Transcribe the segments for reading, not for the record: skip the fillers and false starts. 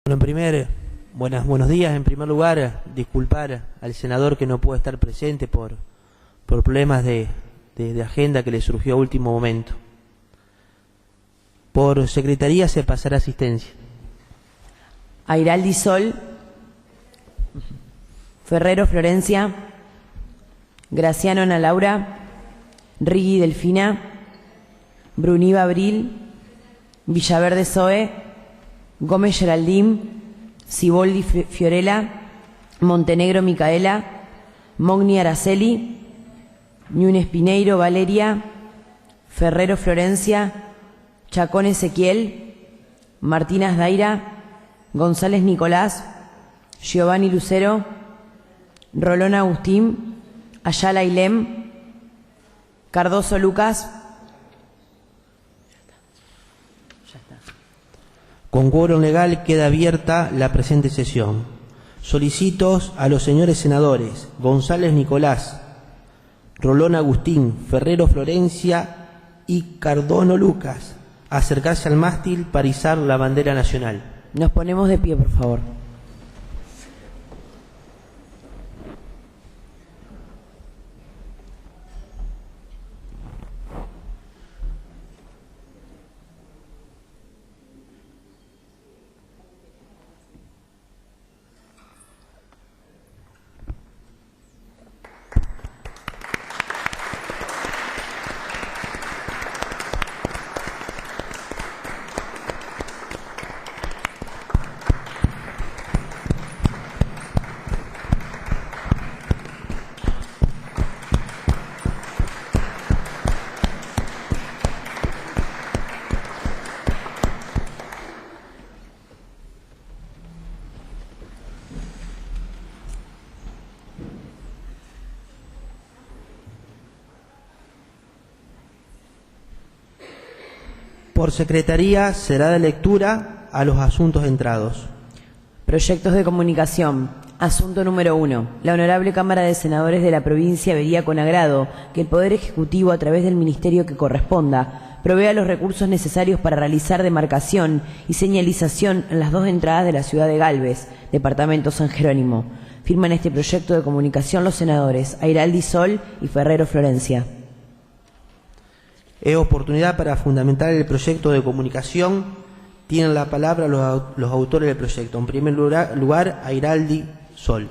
Bueno, buenos días. En primer lugar, disculpar al senador que no pudo estar presente por problemas de agenda que le surgió a último momento. Por secretaría se pasará asistencia. Airaldi Sol, Ferrero Florencia, Graciano Ana Laura, Rigui Delfina, Bruniva Abril, Villaverde Zoe, Gómez Geraldine, Ciboldi Fiorella, Montenegro Micaela, Mogni Araceli, Núñez Pineiro Valeria, Ferrero Florencia, Chacón Ezequiel, Martínez Daira, González Nicolás, Giovanni Lucero, Rolón Agustín, Ayala Ilem, Cardoso Lucas. Con quórum legal queda abierta la presente sesión. Solicito a los señores senadores González Nicolás, Rolón Agustín, Ferrero Florencia y Cardono Lucas acercarse al mástil para izar la bandera nacional. Nos ponemos de pie, por favor. Por secretaría será de lectura a los asuntos entrados. Proyectos de comunicación. Asunto número 1. La Honorable Cámara de Senadores de la provincia vería con agrado que el Poder Ejecutivo, a través del ministerio que corresponda, provea los recursos necesarios para realizar demarcación y señalización en las dos entradas de la ciudad de Galvez, departamento San Jerónimo. Firman este proyecto de comunicación los senadores Airaldi Sol y Ferrero Florencia. Es oportunidad para fundamentar el proyecto de comunicación. Tienen la palabra los autores del proyecto. En primer lugar, Airaldi Sol.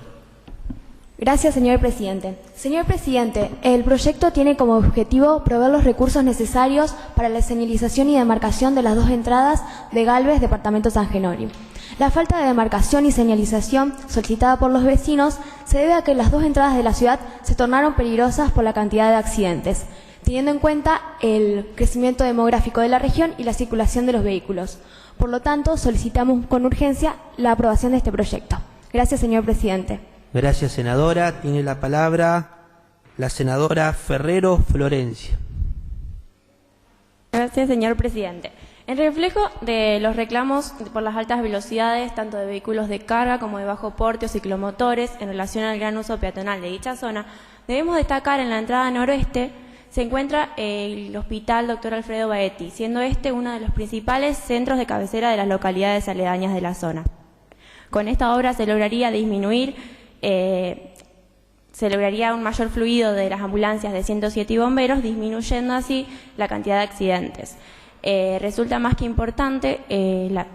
Gracias, señor presidente. Señor presidente, el proyecto tiene como objetivo proveer los recursos necesarios para la señalización y demarcación de las dos entradas de Galvez, departamento San Jerónimo. La falta de demarcación y señalización solicitada por los vecinos se debe a que las dos entradas de la ciudad se tornaron peligrosas por la cantidad de accidentes, teniendo en cuenta el crecimiento demográfico de la región y la circulación de los vehículos. Por lo tanto, solicitamos con urgencia la aprobación de este proyecto. Gracias, señor presidente. Gracias, senadora. Tiene la palabra la senadora Ferrero Florencia. Gracias, señor presidente. En reflejo de los reclamos por las altas velocidades, tanto de vehículos de carga como de bajo porte o ciclomotores, en relación al gran uso peatonal de dicha zona, debemos destacar en la entrada noroeste se encuentra el Hospital Dr. Alfredo Baetti, siendo este uno de los principales centros de cabecera de las localidades aledañas de la zona. Con esta obra se lograría un mayor fluido de las ambulancias de 107 y bomberos, disminuyendo así la cantidad de accidentes. Resulta más que importante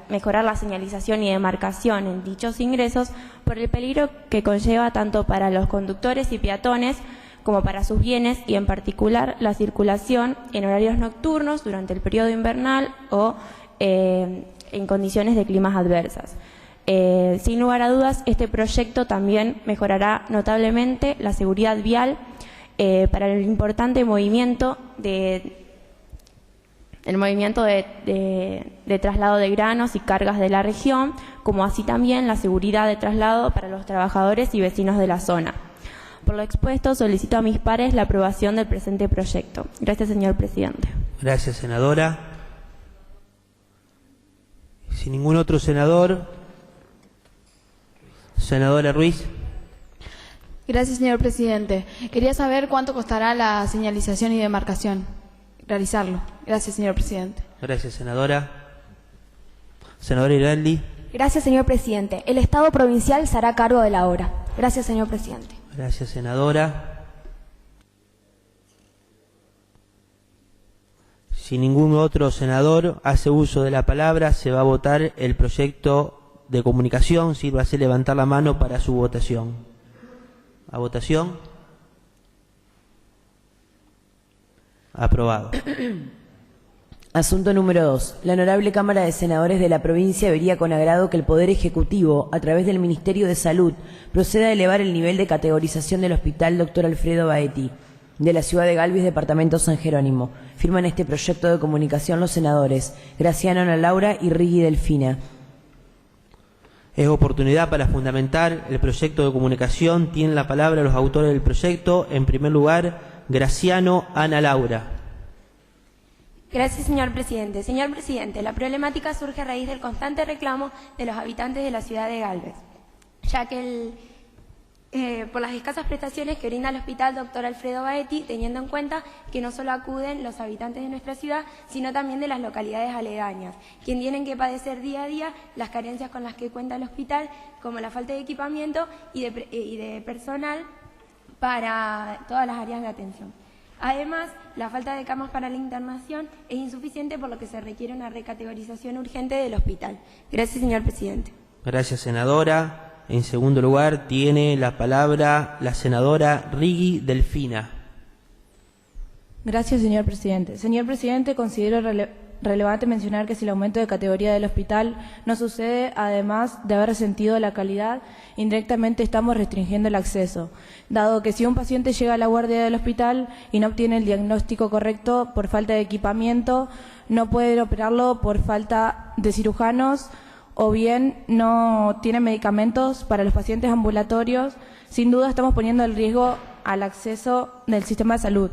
mejorar la señalización y demarcación en dichos ingresos por el peligro que conlleva tanto para los conductores y peatones como para sus bienes, y en particular la circulación en horarios nocturnos durante el periodo invernal o en condiciones de climas adversas. Sin lugar a dudas, este proyecto también mejorará notablemente la seguridad vial para el importante movimiento de traslado de granos y cargas de la región, como así también la seguridad de traslado para los trabajadores y vecinos de la zona. Por lo expuesto, solicito a mis pares la aprobación del presente proyecto. Gracias, señor presidente. Gracias, senadora. Si ningún otro senador, senadora Ruiz. Gracias, señor presidente. Quería saber cuánto costará la señalización y demarcación, realizarlo. Gracias, señor presidente. Gracias, senadora. Senadora Airaldi. Gracias, señor presidente. El Estado provincial se hará cargo de la obra. Gracias, señor presidente. Gracias, senadora. Si ningún otro senador hace uso de la palabra, se va a votar el proyecto de comunicación. Sírvase levantar la mano para su votación. ¿A votación? Aprobado. Asunto número 2. La Honorable Cámara de Senadores de la provincia vería con agrado que el Poder Ejecutivo, a través del Ministerio de Salud, proceda a elevar el nivel de categorización del Hospital Dr. Alfredo Baeti, de la ciudad de Galvis, departamento San Jerónimo. Firman este proyecto de comunicación los senadores Graciano Ana Laura y Rigui Delfina. Es oportunidad para fundamentar el proyecto de comunicación. Tienen la palabra los autores del proyecto. En primer lugar, Graciano Ana Laura. Gracias, señor presidente. Señor presidente, la problemática surge a raíz del constante reclamo de los habitantes de la ciudad de Galves, ya que por las escasas prestaciones que brinda el Hospital Dr. Alfredo Baeti, teniendo en cuenta que no solo acuden los habitantes de nuestra ciudad, sino también de las localidades aledañas, quienes tienen que padecer día a día las carencias con las que cuenta el hospital, como la falta de equipamiento y de personal para todas las áreas de atención. Además, la falta de camas para la internación es insuficiente, por lo que se requiere una recategorización urgente del hospital. Gracias, señor presidente. Gracias, senadora. En segundo lugar, tiene la palabra la senadora Rigui Delfina. Gracias, señor presidente. Señor presidente, considero relevante mencionar que si el aumento de categoría del hospital no sucede, además de haber resentido la calidad, indirectamente estamos restringiendo el acceso, dado que si un paciente llega a la guardia del hospital y no obtiene el diagnóstico correcto por falta de equipamiento, no puede operarlo por falta de cirujanos, o bien no tiene medicamentos para los pacientes ambulatorios. Sin duda estamos poniendo en riesgo al acceso del sistema de salud,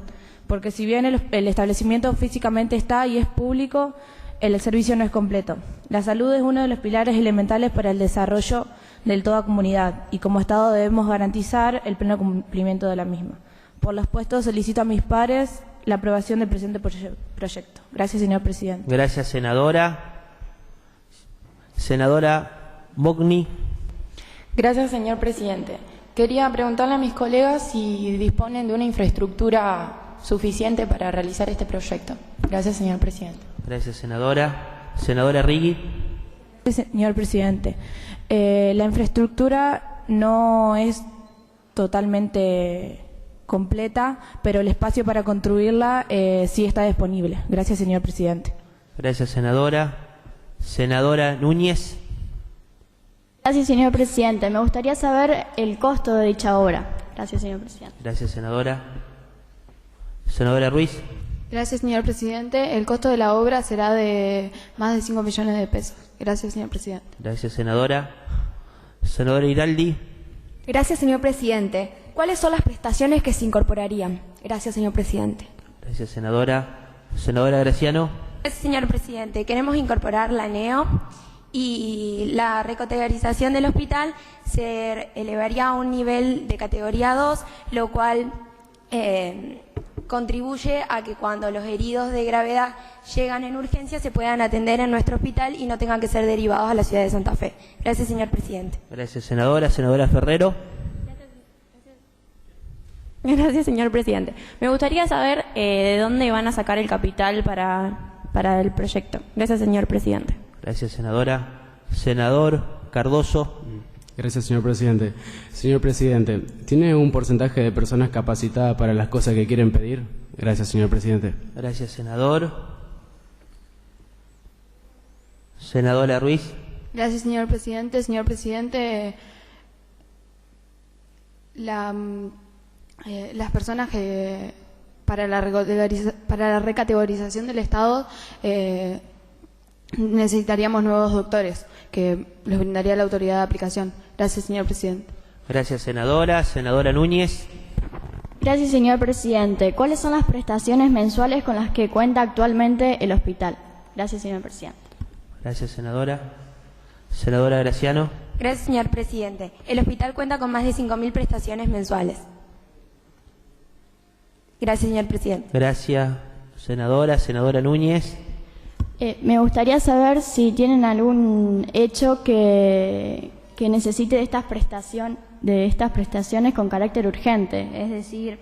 porque si bien el establecimiento físicamente está y es público, el servicio no es completo. La salud es uno de los pilares elementales para el desarrollo de toda comunidad, y como Estado debemos garantizar el pleno cumplimiento de la misma. Por lo expuesto, solicito a mis pares la aprobación del presente proyecto. Gracias, señor presidente. Gracias, senadora. Senadora Mogni. Gracias, señor presidente. Quería preguntarle a mis colegas si disponen de una infraestructura suficiente para realizar este proyecto. Gracias, señor presidente. Gracias, senadora. Senadora Rigui. Señor presidente, la infraestructura no es totalmente completa, pero el espacio para construirla sí está disponible. Gracias, señor presidente. Gracias, senadora. Senadora Núñez. Gracias, señor presidente. Me gustaría saber el costo de dicha obra. Gracias, señor presidente. Gracias, senadora. Senadora Ruiz. Gracias, señor presidente. El costo de la obra será de más de 5 millones de pesos. Gracias, señor presidente. Gracias, senadora. Senadora Iraldi. Gracias, señor presidente. ¿Cuáles son las prestaciones que se incorporarían? Gracias, señor presidente. Gracias, senadora. Senadora Graciano. Gracias, señor presidente. Queremos incorporar la NEO y la recategorización del hospital se elevaría a un nivel de categoría 2, lo cual contribuye a que cuando los heridos de gravedad llegan en urgencia se puedan atender en nuestro hospital y no tengan que ser derivados a la ciudad de Santa Fe. Gracias, señor presidente. Gracias, senadora. Senadora Ferrero. Gracias, señor presidente. Me gustaría saber de dónde van a sacar el capital para el proyecto. Gracias, señor presidente. Gracias, senadora. Senador Cardoso. Gracias, señor presidente. Señor presidente, ¿tiene un porcentaje de personas capacitadas para las cosas que quieren pedir? Gracias, señor presidente. Gracias, senador. Senadora Ruiz. Gracias, señor presidente. Señor presidente, las personas que para la recategorización del Estado necesitaríamos nuevos doctores que les brindaría la autoridad de aplicación. Gracias, señor presidente. Gracias, senadora. Senadora Núñez. Gracias, señor presidente. ¿Cuáles son las prestaciones mensuales con las que cuenta actualmente el hospital? Gracias, señor presidente. Gracias, senadora. Senadora Graciano. Gracias, señor presidente. El hospital cuenta con más de 5.000 prestaciones mensuales. Gracias, señor presidente. Gracias, senadora. Senadora Núñez. Me gustaría saber si tienen algún hecho que necesite de estas prestaciones con carácter urgente, es decir,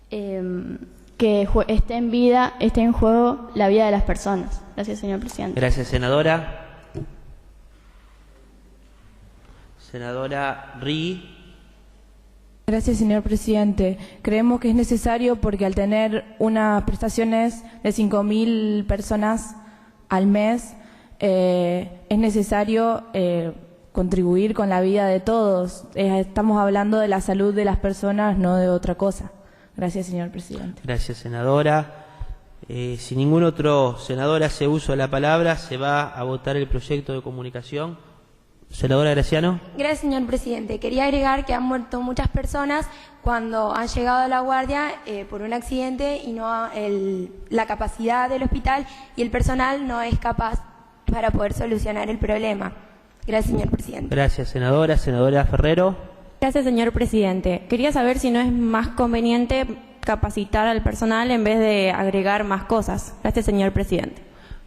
que esté en juego la vida de las personas. Gracias, señor presidente. Gracias, senadora. Senadora Rigui. Gracias, señor presidente. Creemos que es necesario porque al tener unas prestaciones de 5.000 personas al mes, es necesario contribuir con la vida de todos. Estamos hablando de la salud de las personas, no de otra cosa. Gracias, señor presidente. Gracias, senadora. Si ningún otro senador hace uso de la palabra, se va a votar el proyecto de comunicación. Senadora Graciano. Gracias, señor presidente. Quería agregar que han muerto muchas personas cuando han llegado a la guardia por un accidente y la capacidad del hospital y el personal no es capaz para poder solucionar el problema. Gracias, señor presidente. Gracias, senadora. Senadora Ferrero. Gracias, señor presidente. Quería saber si no es más conveniente capacitar al personal en vez de agregar más cosas. Gracias, señor presidente.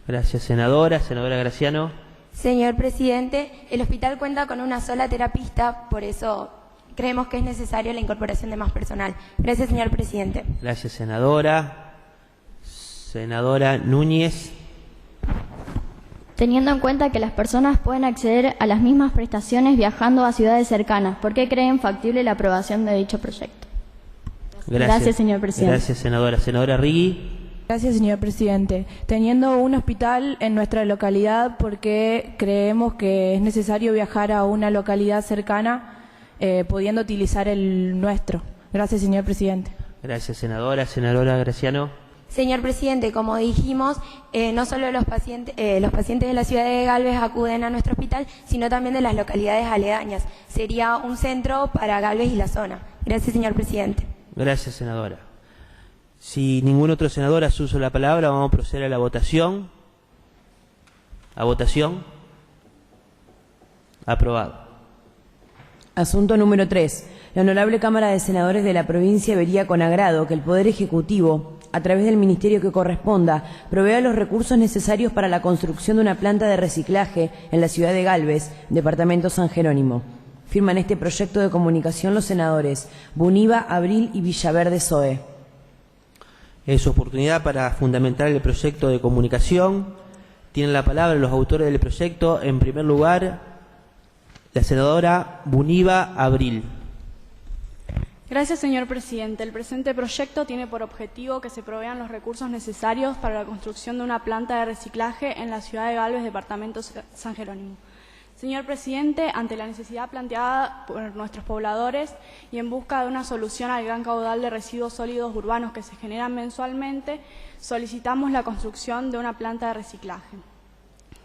Gracias, senadora. Senadora Graciano. Señor presidente, el hospital cuenta con una sola terapista, por eso creemos que es necesaria la incorporación de más personal. Gracias, señor presidente. Gracias, senadora. Senadora Núñez. Teniendo en cuenta que las personas pueden acceder a las mismas prestaciones viajando a ciudades cercanas, ¿por qué creen factible la aprobación de dicho proyecto? Gracias, señor presidente. Gracias, senadora. Senadora Rigui. Gracias, señor presidente. Teniendo un hospital en nuestra localidad, ¿por qué creemos que es necesario viajar a una localidad cercana pudiendo utilizar el nuestro? Gracias, señor presidente. Gracias, senadora. Senadora Graciano. Señor presidente, como dijimos, no solo los pacientes de la ciudad de Galvez acuden a nuestro hospital, sino también de las localidades aledañas. Sería un centro para Galvez y la zona. Gracias, señor presidente. Gracias, senadora. Si ningún otro senador hace uso de la palabra, vamos a proceder a la votación. ¿A votación? Aprobado. Asunto número 3. La Honorable Cámara de Senadores de la provincia vería con agrado que el Poder Ejecutivo, a través del ministerio que corresponda, provea los recursos necesarios para la construcción de una planta de reciclaje en la ciudad de Galvez, departamento San Jerónimo. Firman este proyecto de comunicación los senadores Buniva, Abril y Villaverde Zoe. Es oportunidad para fundamentar el proyecto de comunicación. Tienen la palabra los autores del proyecto. En primer lugar, la senadora Buniva Abril. Gracias, señor presidente. El presente proyecto tiene por objetivo que se provean los recursos necesarios para la construcción de una planta de reciclaje en la ciudad de Galvez, departamento San Jerónimo. Señor presidente, ante la necesidad planteada por nuestros pobladores y en busca de una solución al gran caudal de residuos sólidos urbanos que se generan mensualmente, solicitamos la construcción de una planta de reciclaje.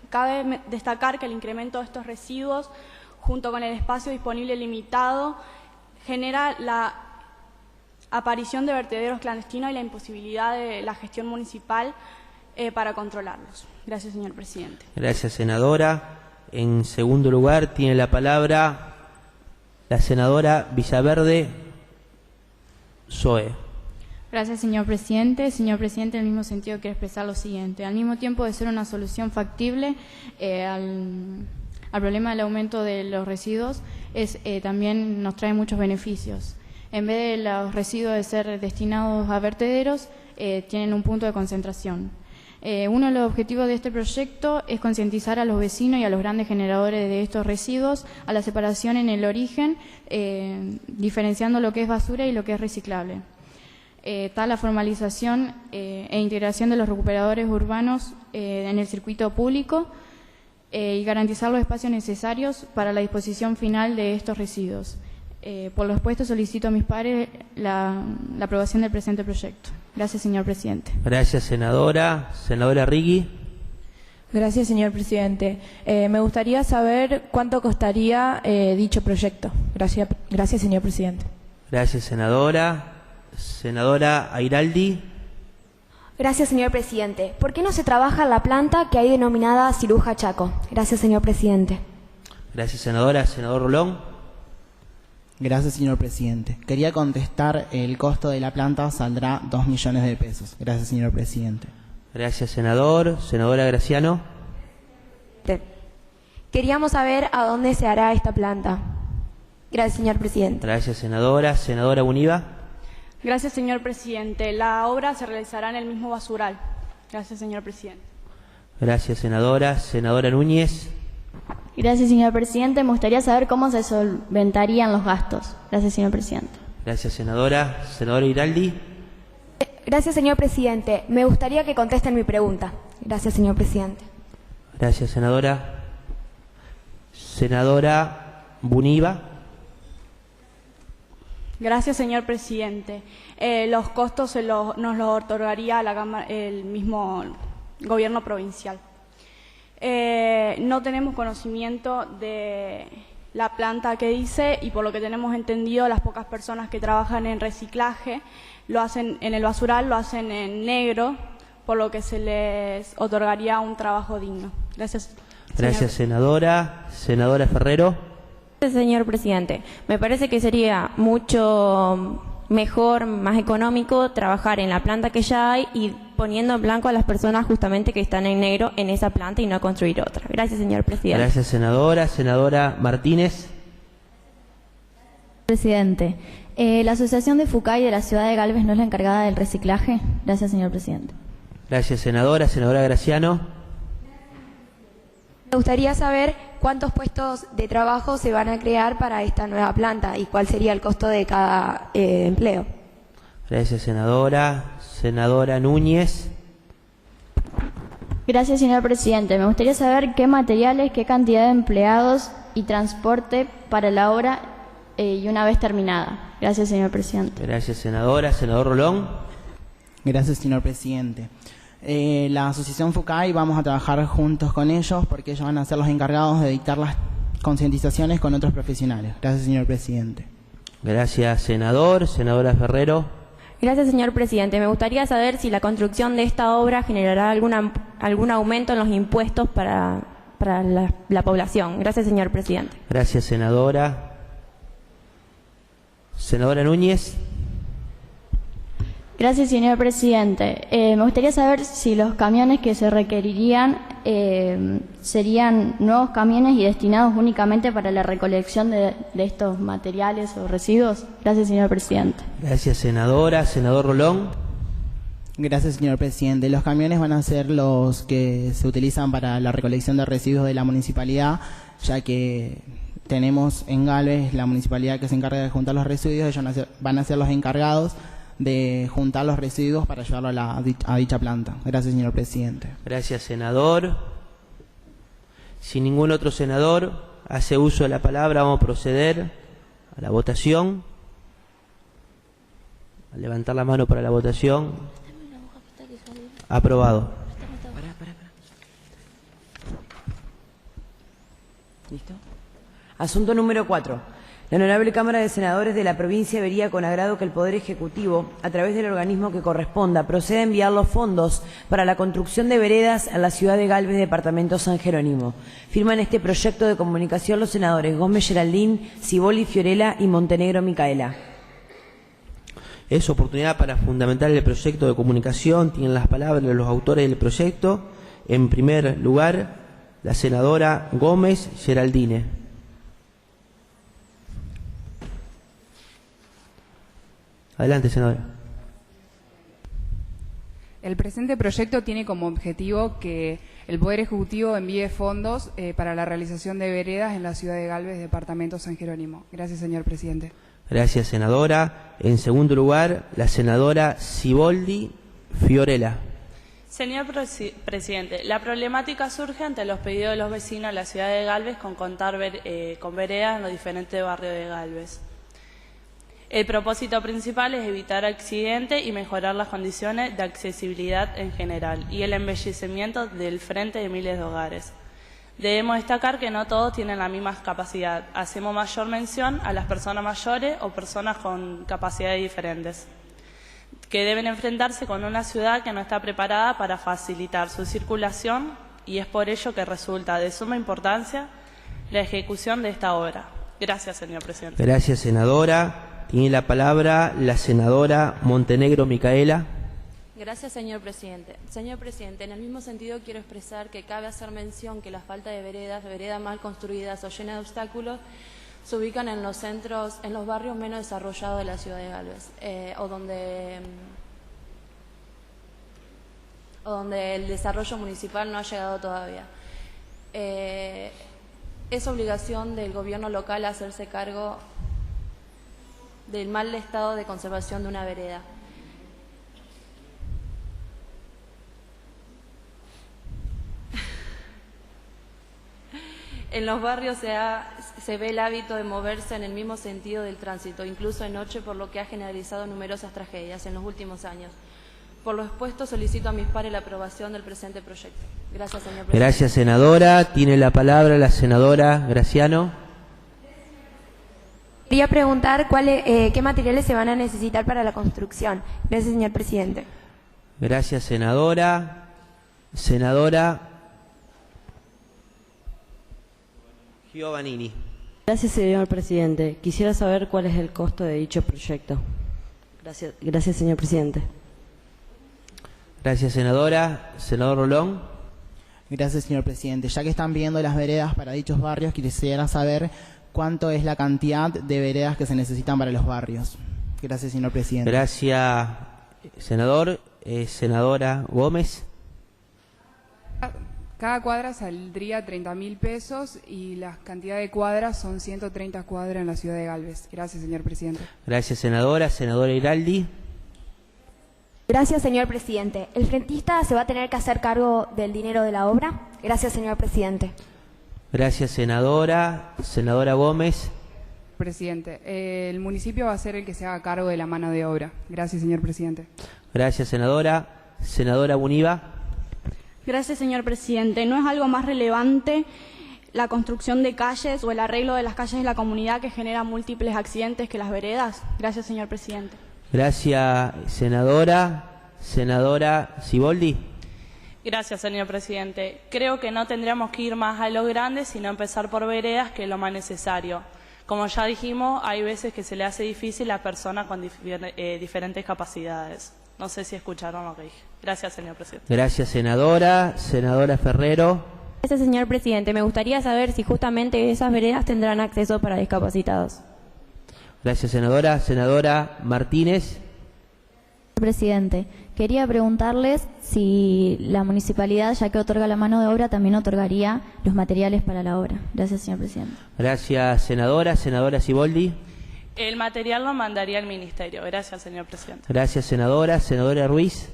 Cabe destacar que el incremento de estos residuos, junto con el espacio disponible limitado, genera la aparición de vertederos clandestinos y la imposibilidad de la gestión municipal para controlarlos. Gracias, señor presidente. Gracias, senadora. En segundo lugar, tiene la palabra la senadora Villaverde Zoe. Gracias, señor presidente. Señor presidente, en el mismo sentido quiero expresar lo siguiente. Al mismo tiempo de ser una solución factible al problema del aumento de los residuos, también nos trae muchos beneficios. En vez de los residuos de ser destinados a vertederos, tienen un punto de concentración. Uno de los objetivos de este proyecto es concientizar a los vecinos y a los grandes generadores de estos residuos a la separación en el origen, diferenciando lo que es basura y lo que es reciclable. Tal la formalización e integración de los recuperadores urbanos en el circuito público y garantizar los espacios necesarios para la disposición final de estos residuos. Por lo expuesto, solicito a mis pares la aprobación del presente proyecto. Gracias, señor presidente. Gracias, senadora. Senadora Rigui. Gracias, señor presidente. Me gustaría saber cuánto costaría dicho proyecto. Gracias, señor presidente. Gracias, senadora. Senadora Airaldi. Gracias, señor presidente. ¿Por qué no se trabaja en la planta que hay denominada Ciruja Chaco? Gracias, señor presidente. Gracias, senadora. Senador Rolón. Gracias, señor presidente. Quería contestar, el costo de la planta saldrá 2 millones de pesos. Gracias, señor presidente. Gracias, senador. Senadora Graciano. Queríamos saber a dónde se hará esta planta. Gracias, señor presidente. Gracias, senadora. Senadora Buniva. Gracias, señor presidente. La obra se realizará en el mismo basural. Gracias, señor presidente. Gracias, senadora. Senadora Núñez. Gracias, señor presidente. Me gustaría saber cómo se solventarían los gastos. Gracias, señor presidente. Gracias, senadora. Senadora Iraldi. Gracias, señor presidente. Me gustaría que contesten mi pregunta. Gracias, señor presidente. Gracias, senadora. Senadora Buniva. Gracias, señor presidente. Los costos nos los otorgaría la Cámara, el mismo gobierno provincial. No tenemos conocimiento de la planta que dice y por lo que tenemos entendido las pocas personas que trabajan en reciclaje lo hacen en el basural, lo hacen en negro, por lo que se les otorgaría un trabajo digno. Gracias. Gracias, senadora. Senadora Ferrero. Señor presidente, me parece que sería mucho mejor, más económico trabajar en la planta que ya hay y poniendo en blanco a las personas justamente que están en negro en esa planta y no construir otra. Gracias, señor presidente. Gracias, senadora. Senadora Martínez. Presidente, la Asociación de FUCAI de la ciudad de Galvez no es la encargada del reciclaje. Gracias, señor presidente. Gracias, senadora. Senadora Graciano. Me gustaría saber cuántos puestos de trabajo se van a crear para esta nueva planta y cuál sería el costo de cada empleo. Gracias, senadora. Senadora Núñez. Gracias, señor presidente. Me gustaría saber qué materiales, qué cantidad de empleados y transporte para la obra y una vez terminada. Gracias, señor presidente. Gracias, senadora. Senador Rolón. Gracias, señor presidente. La asociación FUCAI vamos a trabajar juntos con ellos porque ellos van a ser los encargados de dictar las concientizaciones con otros profesionales. Gracias, señor presidente. Gracias, senador. Senadora Ferrero. Gracias, señor presidente. Me gustaría saber si la construcción de esta obra generará algún aumento en los impuestos para la población. Gracias, señor presidente. Gracias, senadora. Senadora Núñez. Gracias, señor presidente. Me gustaría saber si los camiones que se requerirían serían nuevos camiones y destinados únicamente para la recolección de estos materiales o residuos. Gracias, señor presidente. Gracias, senadora. Senador Rolón. Gracias, señor presidente. Los camiones van a ser los que se utilizan para la recolección de residuos de la municipalidad, ya que tenemos en Galvez la municipalidad que se encarga de juntar los residuos. Ellos van a ser los encargados de juntar los residuos para llevarlo a dicha planta. Gracias, señor presidente. Gracias, senador. Si ningún otro senador hace uso de la palabra, vamos a proceder a la votación. A levantar la mano para la votación. Aprobado. ¿Listo? Asunto número 4. La Honorable Cámara de Senadores de la provincia vería con agrado que el Poder Ejecutivo, a través del organismo que corresponda, proceda a enviar los fondos para la construcción de veredas en la ciudad de Galvez, departamento San Jerónimo. Firman este proyecto de comunicación los senadores Gómez Geraldín, Ciboli Fiorella y Montenegro Micaela. Es oportunidad para fundamentar el proyecto de comunicación. Tienen las palabras de los autores del proyecto. En primer lugar, la senadora Gómez Geraldine. Adelante, senadora. El presente proyecto tiene como objetivo que el Poder Ejecutivo envíe fondos para la realización de veredas en la ciudad de Galvez, departamento San Jerónimo. Gracias, señor presidente. Gracias, senadora. En segundo lugar, la senadora Ciboli Fiorella. Señor presidente, la problemática surge ante los pedidos de los vecinos de la ciudad de Galvez con contar con veredas en los diferentes barrios de Galvez. El propósito principal es evitar accidentes y mejorar las condiciones de accesibilidad en general y el embellecimiento del frente de miles de hogares. Debemos destacar que no todos tienen la misma capacidad. Hacemos mayor mención a las personas mayores o personas con capacidades diferentes, que deben enfrentarse con una ciudad que no está preparada para facilitar su circulación y es por ello que resulta de suma importancia la ejecución de esta obra. Gracias, señor presidente. Gracias, senadora. Tiene la palabra la senadora Montenegro Micaela. Gracias, señor presidente. Señor presidente, en el mismo sentido quiero expresar que cabe hacer mención que la falta de veredas mal construidas o llenas de obstáculos, se ubican en los centros, en los barrios menos desarrollados de la ciudad de Galvez, o donde el desarrollo municipal no ha llegado todavía. Es obligación del gobierno local hacerse cargo del mal estado de conservación de una vereda. En los barrios se ve el hábito de moverse en el mismo sentido del tránsito, incluso de noche, por lo que ha generalizado numerosas tragedias en los últimos años. Por lo expuesto, solicito a mis pares la aprobación del presente proyecto. Gracias, señor presidente. Gracias, senadora. Tiene la palabra la senadora Graciano. Quería preguntar qué materiales se van a necesitar para la construcción. Gracias, señor presidente. Gracias, senadora. Senadora Giovannini. Gracias, señor presidente. Quisiera saber cuál es el costo de dicho proyecto. Gracias, señor presidente. Gracias, senadora. Senador Rolón. Gracias, señor presidente. Ya que están viendo las veredas para dichos barrios, quisiera saber cuánto es la cantidad de veredas que se necesitan para los barrios. Gracias, señor presidente. Gracias, senador. Senadora Gómez. Cada cuadra saldría 30.000 pesos y la cantidad de cuadras son 130 cuadras en la ciudad de Galvez. Gracias, señor presidente. Gracias, senadora. Senadora Iraldi. Gracias, señor presidente. ¿El frentista se va a tener que hacer cargo del dinero de la obra? Gracias, señor presidente. Gracias, senadora. Senadora Gómez. Presidente, el municipio va a ser el que se haga cargo de la mano de obra. Gracias, señor presidente. Gracias, senadora. Senadora Buniva. Gracias, señor presidente. ¿No es algo más relevante la construcción de calles o el arreglo de las calles de la comunidad que genera múltiples accidentes que las veredas? Gracias, señor presidente. Gracias, senadora. Senadora Siboldi. Gracias, señor presidente. Creo que no tendríamos que ir más a lo grande, sino empezar por veredas, que es lo más necesario. Como ya dijimos, hay veces que se le hace difícil a personas con diferentes capacidades. No sé si escucharon lo que dije. Gracias, señor presidente. Gracias, senadora. Senadora Ferrero. Gracias, señor presidente. Me gustaría saber si justamente esas veredas tendrán acceso para discapacitados. Gracias, senadora. Senadora Martínez. Presidente, quería preguntarles si la municipalidad, ya que otorga la mano de obra, también otorgaría los materiales para la obra. Gracias, señor presidente. Gracias, senadora. Senadora Siboldi. El material lo mandaría el ministerio. Gracias, señor presidente. Gracias, senadora. Senadora Ruiz.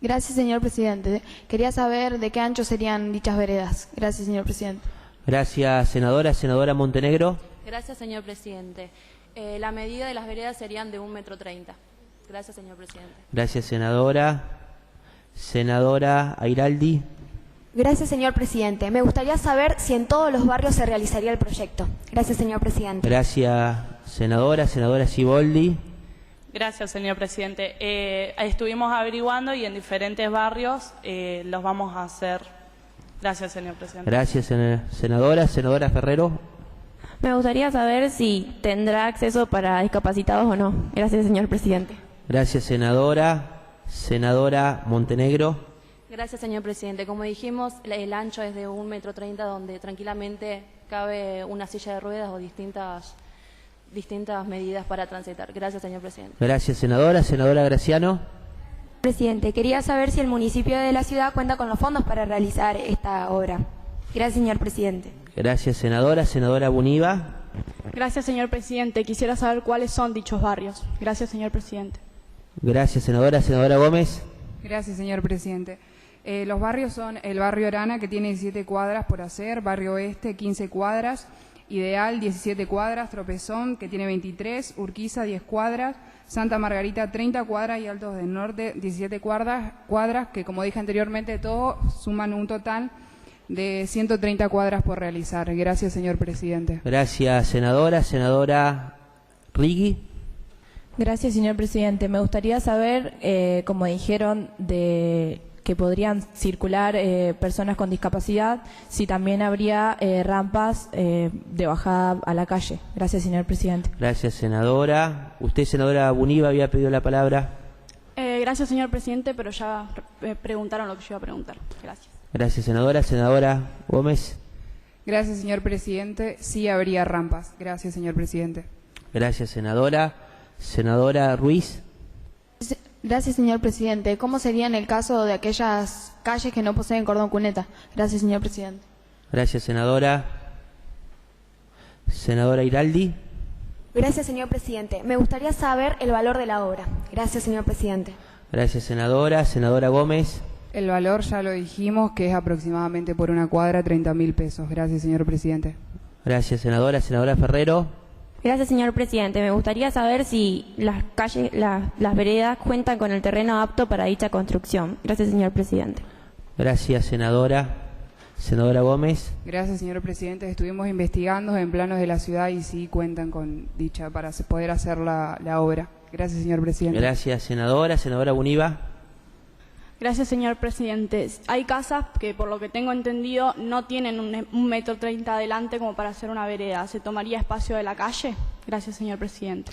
Gracias, señor presidente. Quería saber de qué ancho serían dichas veredas. Gracias, señor presidente. Gracias, senadora. Senadora Montenegro. Gracias, señor presidente. La medida de las veredas serían de 1,30 metros. Gracias, señor presidente. Gracias, senadora. Senadora Airaldi. Gracias, señor presidente. Me gustaría saber si en todos los barrios se realizaría el proyecto. Gracias, señor presidente. Gracias, senadora. Senadora Siboldi. Gracias, señor presidente. Estuvimos averiguando y en diferentes barrios los vamos a hacer. Gracias, señor presidente. Gracias, senadora. Senadora Ferrero. Me gustaría saber si tendrá acceso para discapacitados o no. Gracias, señor presidente. Gracias, senadora. Senadora Montenegro. Gracias, señor presidente. Como dijimos, el ancho es de 1,30 metros, donde tranquilamente cabe una silla de ruedas o distintas medidas para transitar. Gracias, señor presidente. Gracias, senadora. Senadora Graciano. Presidente, quería saber si el municipio de la ciudad cuenta con los fondos para realizar esta obra. Gracias, señor presidente. Gracias, senadora. Senadora Buniva. Gracias, señor presidente. Quisiera saber cuáles son dichos barrios. Gracias, señor presidente. Gracias, senadora. Senadora Gómez. Gracias, señor presidente. Los barrios son el barrio Arana, que tiene 17 cuadras por hacer, barrio Oeste, 15 cuadras, Ideal, 17 cuadras, Tropezón, que tiene 23, Urquiza, 10 cuadras, Santa Margarita, 30 cuadras y Altos del Norte, 17 cuadras, que como dije anteriormente, todos suman un total de 130 cuadras por realizar. Gracias, señor presidente. Gracias, senadora. Senadora Rigui. Gracias, señor presidente. Me gustaría saber, como dijeron, de que podrían circular personas con discapacidad, si también habría rampas de bajada a la calle. Gracias, señor presidente. Gracias, senadora. Usted, senadora Buniva, había pedido la palabra. Gracias, señor presidente, pero ya preguntaron lo que yo iba a preguntar. Gracias. Gracias, senadora. Senadora Gómez. Gracias, señor presidente. Sí habría rampas. Gracias, señor presidente. Gracias, senadora. Senadora Ruiz. Gracias, señor presidente. ¿Cómo sería en el caso de aquellas calles que no poseen cordón cuneta? Gracias, señor presidente. Gracias, senadora. Senadora Iraldi. Gracias, señor presidente. Me gustaría saber el valor de la obra. Gracias, señor presidente. Gracias, senadora. Senadora Gómez. El valor ya lo dijimos, que es aproximadamente por una cuadra 30.000 pesos. Gracias, señor presidente. Gracias, senadora. Senadora Ferrero. Gracias, señor presidente. Me gustaría saber si las calles, las veredas cuentan con el terreno apto para dicha construcción. Gracias, señor presidente. Gracias, senadora. Senadora Gómez. Gracias, señor presidente. Estuvimos investigando en planos de la ciudad y sí cuentan con dicha para poder hacer la obra. Gracias, señor presidente. Gracias, senadora. Senadora Buniva. Gracias, señor presidente. Hay casas que, por lo que tengo entendido, no tienen 1,30 metros adelante como para hacer una vereda. ¿Se tomaría espacio de la calle? Gracias, señor presidente.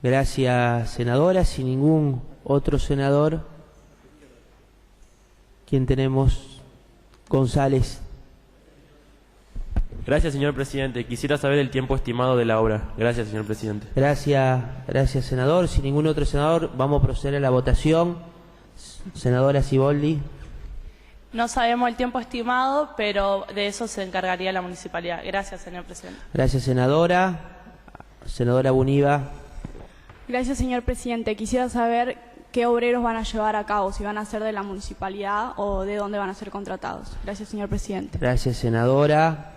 Gracias, senadora. Sin ningún otro senador, ¿quién tenemos? González. Gracias, señor presidente. Quisiera saber el tiempo estimado de la obra. Gracias, señor presidente. Gracias, senador. Sin ningún otro senador, vamos a proceder a la votación. Senadora Siboldi. No sabemos el tiempo estimado, pero de eso se encargaría la municipalidad. Gracias, señor presidente. Gracias, senadora. Senadora Buniva. Gracias, señor presidente. Quisiera saber qué obreros van a llevar a cabo, si van a ser de la municipalidad o de dónde van a ser contratados. Gracias, señor presidente. Gracias, senadora.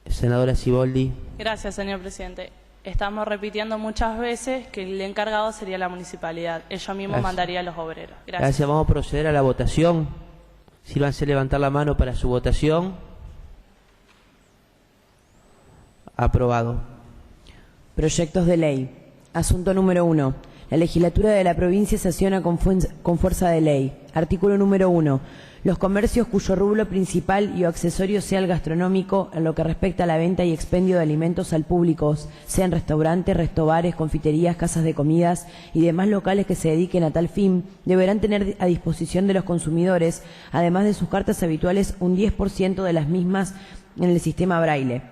Senadora Siboldi. Gracias, señor presidente. Estamos repitiendo muchas veces que el encargado sería la municipalidad. Ella misma mandaría a los obreros. Gracias. Vamos a proceder a la votación. Sírvanse levantar la mano para su votación. Aprobado. Proyectos de ley. Asunto número 1. La legislatura de la provincia sesiona con fuerza de ley. Artículo número 1. Los comercios cuyo rubro principal y o accesorio sea el gastronómico en lo que respecta a la venta y expendio de alimentos al público, sean restaurantes, restobares, confiterías, casas de comidas y demás locales que se dediquen a tal fin, deberán tener a disposición de los consumidores, además de sus cartas habituales, un 10% de las mismas en el sistema braille,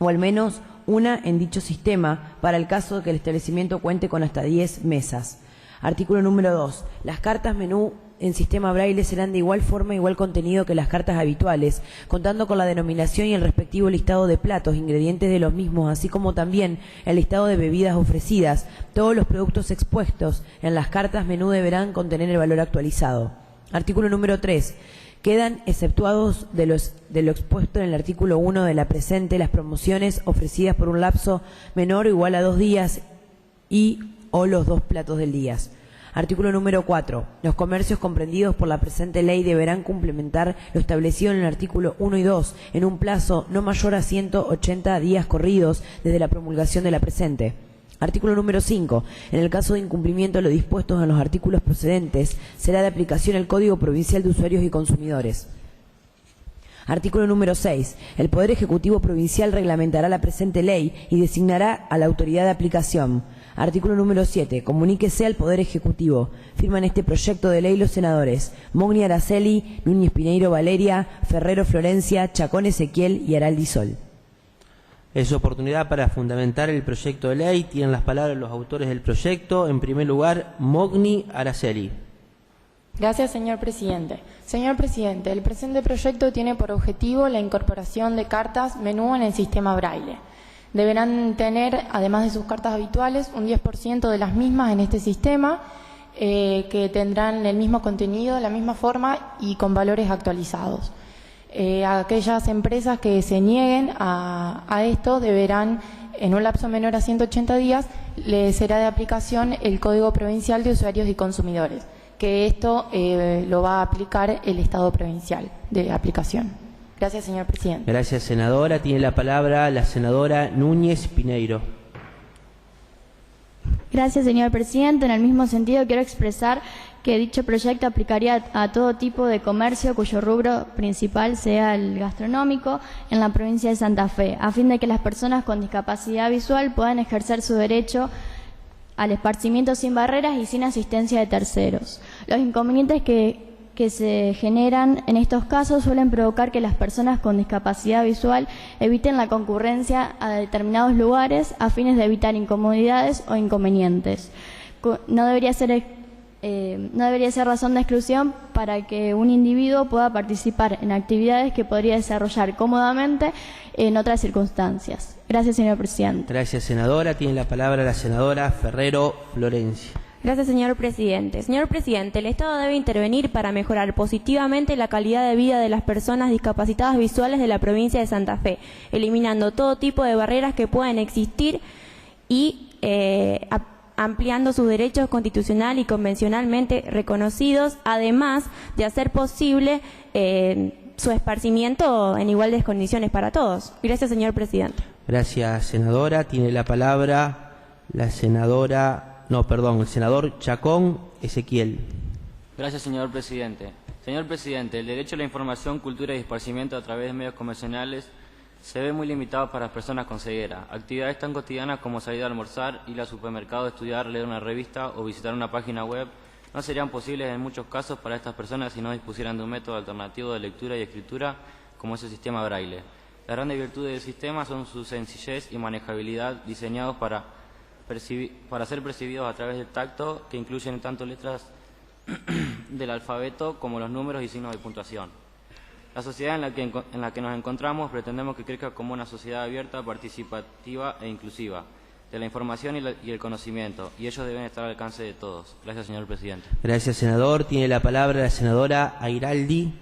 o al menos una en dicho sistema, para el caso de que el establecimiento cuente con hasta 10 mesas. Artículo número 2. Las cartas menú en sistema braille serán de igual forma e igual contenido que las cartas habituales, contando con la denominación y el respectivo listado de platos, ingredientes de los mismos, así como también el listado de bebidas ofrecidas. Todos los productos expuestos en las cartas menú deberán contener el valor actualizado. Artículo número 3. Quedan exceptuados de lo expuesto en el artículo 1 de la presente las promociones ofrecidas por un lapso menor o igual a 2 días y o los 2 platos del día. Artículo número 4. Los comercios comprendidos por la presente ley deberán complementar lo establecido en el artículo 1 y 2 en un plazo no mayor a 180 días corridos desde la promulgación de la presente. Artículo número 5. En el caso de incumplimiento de lo dispuesto en los artículos procedentes, será de aplicación el Código Provincial de Usuarios y Consumidores. Artículo número 6. El Poder Ejecutivo Provincial reglamentará la presente ley y designará a la autoridad de aplicación. Artículo número 7. Comuníquese al Poder Ejecutivo. Firman este proyecto de ley los senadores Mogni Araceli, Núñez Pineiro Valeria, Ferrero Florencia, Chacón Ezequiel y Araldi Sol. Es oportunidad para fundamentar el proyecto de ley. Tienen las palabras los autores del proyecto. En primer lugar, Mogni Araceli. Gracias, señor presidente. Señor presidente, el presente proyecto tiene por objetivo la incorporación de cartas menú en el sistema braille. Deberán tener, además de sus cartas habituales, un 10% de las mismas en este sistema, que tendrán el mismo contenido, la misma forma y con valores actualizados. Aquellas empresas que se nieguen a esto deberán, en un lapso menor a 180 días, les será de aplicación el Código Provincial de Usuarios y Consumidores, que esto lo va a aplicar el Estado provincial de aplicación. Gracias, señor presidente. Gracias, senadora. Tiene la palabra la senadora Núñez Pineiro. Gracias, señor presidente. En el mismo sentido, quiero expresar que dicho proyecto aplicaría a todo tipo de comercio cuyo rubro principal sea el gastronómico en la provincia de Santa Fe, a fin de que las personas con discapacidad visual puedan ejercer su derecho al esparcimiento sin barreras y sin asistencia de terceros. Los inconvenientes que se generan en estos casos suelen provocar que las personas con discapacidad visual eviten la concurrencia a determinados lugares a fines de evitar incomodidades o inconvenientes. No debería ser razón de exclusión para que un individuo pueda participar en actividades que podría desarrollar cómodamente en otras circunstancias. Gracias, señor presidente. Gracias, senadora. Tiene la palabra la senadora Ferrero Florencia. Gracias, señor presidente. Señor presidente, el Estado debe intervenir para mejorar positivamente la calidad de vida de las personas discapacitadas visuales de la provincia de Santa Fe, eliminando todo tipo de barreras que puedan existir y ampliando sus derechos constitucional y convencionalmente reconocidos, además de hacer posible su esparcimiento en igualdades condiciones para todos. Gracias, señor presidente. Gracias, senadora. Tiene la palabra el senador Chacón Ezequiel. Gracias, señor presidente. Señor presidente, el derecho a la información, cultura y esparcimiento a través de medios convencionales se ve muy limitado para las personas con ceguera. Actividades tan cotidianas como salir a almorzar, ir al supermercado, estudiar, leer una revista o visitar una página web no serían posibles en muchos casos para estas personas si no dispusieran de un método alternativo de lectura y escritura como es el sistema Braille. Las grandes virtudes del sistema son su sencillez y manejabilidad, diseñados para ser percibidos a través del tacto, que incluyen tanto letras del alfabeto como los números y signos de puntuación. La sociedad en la que nos encontramos pretendemos que crezca como una sociedad abierta, participativa e inclusiva, de la información y el conocimiento, y ellos deben estar al alcance de todos. Gracias, señor presidente. Gracias, senador. Tiene la palabra la senadora Airaldi.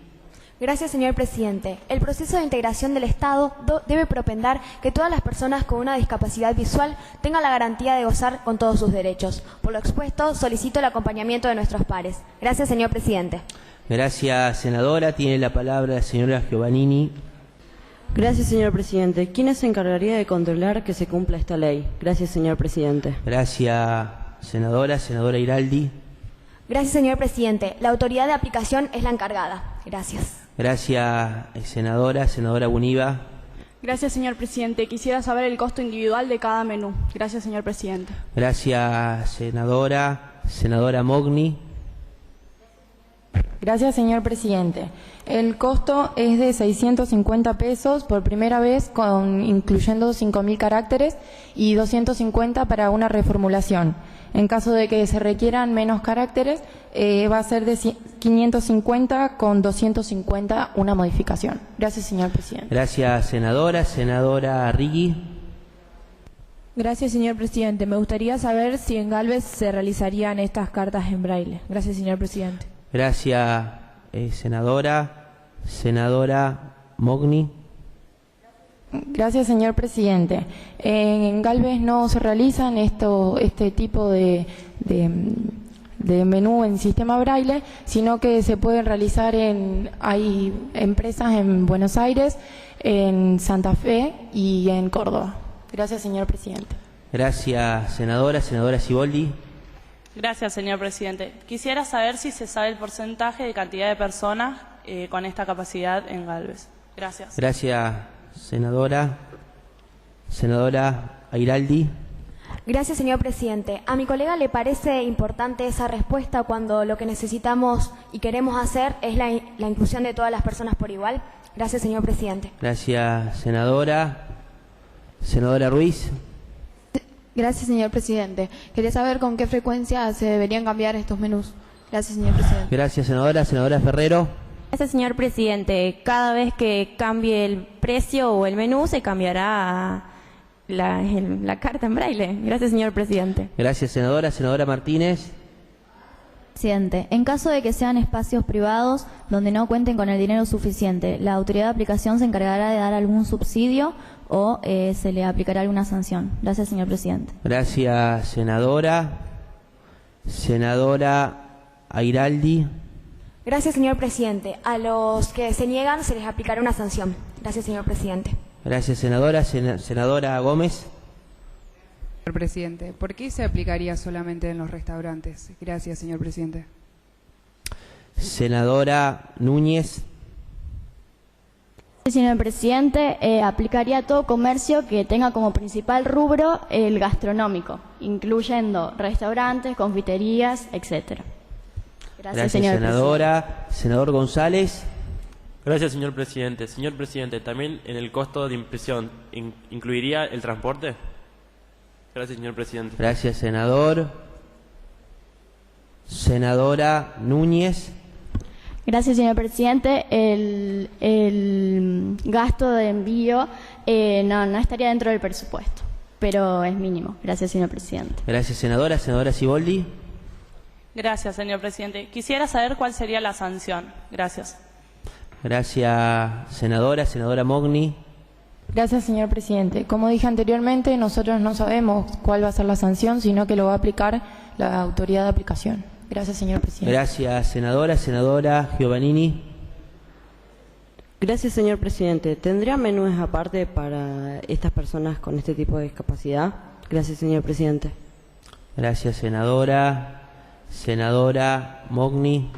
Gracias, señor presidente. El proceso de integración del Estado debe propender que todas las personas con una discapacidad visual tengan la garantía de gozar con todos sus derechos. Por lo expuesto, solicito el acompañamiento de nuestros pares. Gracias, señor presidente. Gracias, senadora. Tiene la palabra la señora Giovannini. Gracias, señor presidente. ¿Quién se encargaría de controlar que se cumpla esta ley? Gracias, señor presidente. Gracias, senadora. Senadora Airaldi. Gracias, señor presidente. La autoridad de aplicación es la encargada. Gracias. Gracias, senadora. Senadora Buniva. Gracias, señor presidente. Quisiera saber el costo individual de cada menú. Gracias, señor presidente. Gracias, senadora. Senadora Mogni. Gracias, señor presidente. El costo es de 650 pesos por primera vez, incluyendo 5.000 caracteres y 250 para una reformulación. En caso de que se requieran menos caracteres, va a ser de 550 con 250 una modificación. Gracias, señor presidente. Gracias, senadora. Senadora Riggi. Gracias, señor presidente. Me gustaría saber si en Galvez se realizarían estas cartas en braille. Gracias, señor presidente. Gracias, senadora. Senadora Mogni. Gracias, señor presidente. En Galvez no se realizan este tipo de menú en sistema Braille, sino que se pueden realizar hay empresas en Buenos Aires, en Santa Fe y en Córdoba. Gracias, señor presidente. Gracias, senadora. Senadora Siboldi. Gracias, señor presidente. Quisiera saber si se sabe el porcentaje de cantidad de personas con esta capacidad en Galvez. Gracias. Gracias, senadora. Senadora Airaldi. Gracias, señor presidente. A mi colega le parece importante esa respuesta cuando lo que necesitamos y queremos hacer es la inclusión de todas las personas por igual. Gracias, señor presidente. Gracias, senadora. Senadora Ruiz. Gracias, señor presidente. Quería saber con qué frecuencia se deberían cambiar estos menús. Gracias, señor presidente. Gracias, senadora. Senadora Ferrero. Gracias, señor presidente. Cada vez que cambie el precio o el menú, se cambiará la carta en braille. Gracias, señor presidente. Gracias, senadora. Senadora Martínez. Presidente, en caso de que sean espacios privados donde no cuenten con el dinero suficiente, ¿la autoridad de aplicación se encargará de dar algún subsidio o se le aplicará alguna sanción? Gracias, señor presidente. Gracias, senadora. Senadora Airaldi. Gracias, señor presidente. A los que se niegan se les aplicará una sanción. Gracias, señor presidente. Gracias, senadora. Senadora Gómez. Señor presidente, ¿por qué se aplicaría solamente en los restaurantes? Gracias, señor presidente. Senadora Núñez. Señor presidente, aplicaría a todo comercio que tenga como principal rubro el gastronómico, incluyendo restaurantes, confiterías, etcétera. Gracias, señor senadora. presidente. Senador González. Gracias, señor presidente. Señor presidente, ¿también en el costo de impresión incluiría el transporte? Gracias, señor presidente. Gracias, senador. Senadora Núñez. Gracias, señor presidente. El gasto de envío no estaría dentro del presupuesto, pero es mínimo. Gracias, señor presidente. Gracias, senadora. Senadora Siboldi. Gracias, señor presidente. Quisiera saber cuál sería la sanción. Gracias. Gracias, senadora. Senadora Mogni. Gracias, señor presidente. Como dije anteriormente, nosotros no sabemos cuál va a ser la sanción, sino que lo va a aplicar la autoridad de aplicación. Gracias, señor presidente. Gracias, senadora. Senadora Giovannini. Gracias, señor presidente. ¿Tendría menús aparte para estas personas con este tipo de discapacidad? Gracias, señor presidente. Gracias, senadora. Senadora Mogni.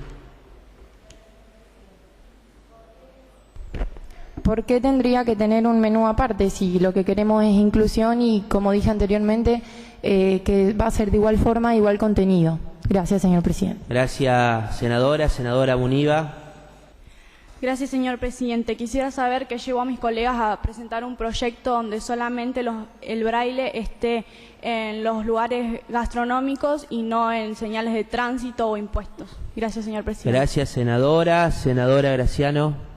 ¿Por qué tendría que tener un menú aparte si lo que queremos es inclusión y, como dije anteriormente, que va a ser de igual forma, igual contenido? Gracias, señor presidente. Gracias, senadora. Senadora Muniva. Gracias, señor presidente. Quisiera saber qué llevó a mis colegas a presentar un proyecto donde solamente el braille esté en los lugares gastronómicos y no en señales de tránsito o impuestos. Gracias, señor presidente. Gracias, senadora. Senadora Graciano.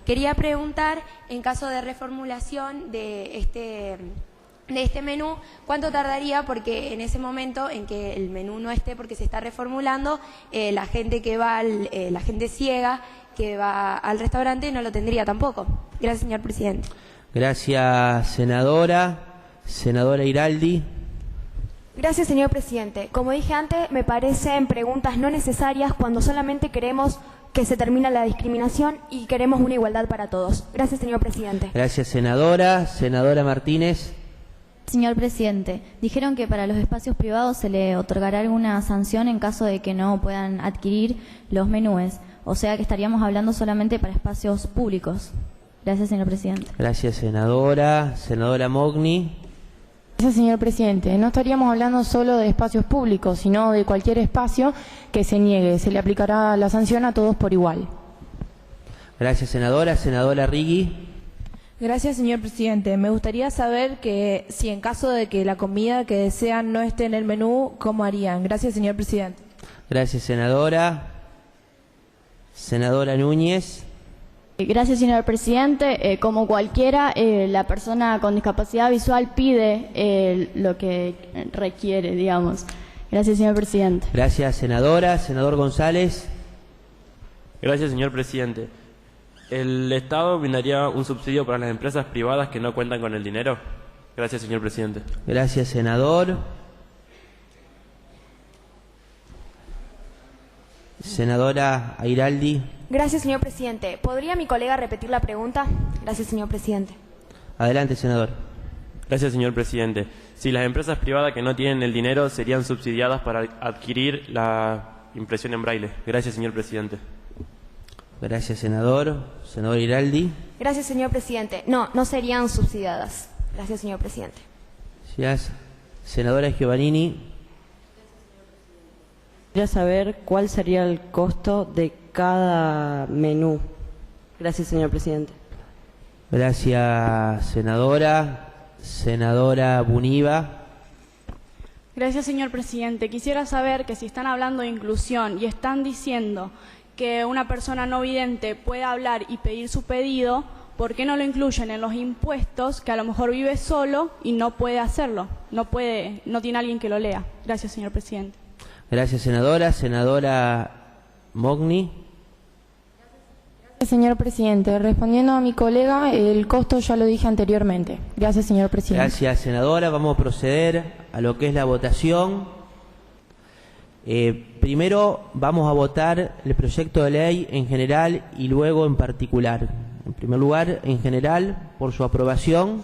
Quería preguntar, en caso de reformulación de este menú, ¿cuánto tardaría? Porque en ese momento en que el menú no esté porque se está reformulando, la gente que va, la gente ciega que va al restaurante no lo tendría tampoco. Gracias, señor presidente. Gracias, senadora. Senadora Iraldi. Gracias, señor presidente. Como dije antes, me parecen preguntas no necesarias cuando solamente queremos que se termine la discriminación y queremos una igualdad para todos. Gracias, señor presidente. Gracias, senadora. Senadora Martínez. Señor presidente, dijeron que para los espacios privados se le otorgará alguna sanción en caso de que no puedan adquirir los menúes. O sea que estaríamos hablando solamente para espacios públicos. Gracias, señor presidente. Gracias, senadora. Senadora Mogni. Gracias, señor presidente. No estaríamos hablando solo de espacios públicos, sino de cualquier espacio que se niegue. Se le aplicará la sanción a todos por igual. Gracias, senadora. Senadora Riggi. Gracias, señor presidente. Me gustaría saber que si en caso de que la comida que desean no esté en el menú, ¿cómo harían? Gracias, señor presidente. Gracias, senadora. Senadora Núñez. Gracias, señor presidente. Como cualquiera, la persona con discapacidad visual pide lo que requiere, digamos. Gracias, señor presidente. Gracias, senadora. Senador González. Gracias, señor presidente. ¿El Estado brindaría un subsidio para las empresas privadas que no cuentan con el dinero? Gracias, señor presidente. Gracias, senador. Senadora Airaldi. Gracias, señor presidente. ¿Podría mi colega repetir la pregunta? Gracias, señor presidente. Adelante, senador. Gracias, señor presidente. Si las empresas privadas que no tienen el dinero serían subsidiadas para adquirir la impresión en braille. Gracias, señor presidente. Gracias, senador. Senador Iraldi. Gracias, señor presidente. No serían subsidiadas. Gracias, señor presidente. Gracias. Senadora Giovannini. Quisiera saber cuál sería el costo de cada menú. Gracias, señor presidente. Gracias, senadora. Senadora Muniva. Gracias, señor presidente. Quisiera saber que si están hablando de inclusión y están diciendo que una persona no vidente puede hablar y pedir su pedido, ¿por qué no lo incluyen en los impuestos, que a lo mejor vive solo y no puede hacerlo? No tiene alguien que lo lea. Gracias, señor presidente. Gracias, senadora. Senadora Mogni. Gracias, señor presidente. Respondiendo a mi colega, el costo ya lo dije anteriormente. Gracias, señor presidente. Gracias, senadora. Vamos a proceder a lo que es la votación. Primero vamos a votar el proyecto de ley en general y luego en particular. En primer lugar, en general, por su aprobación.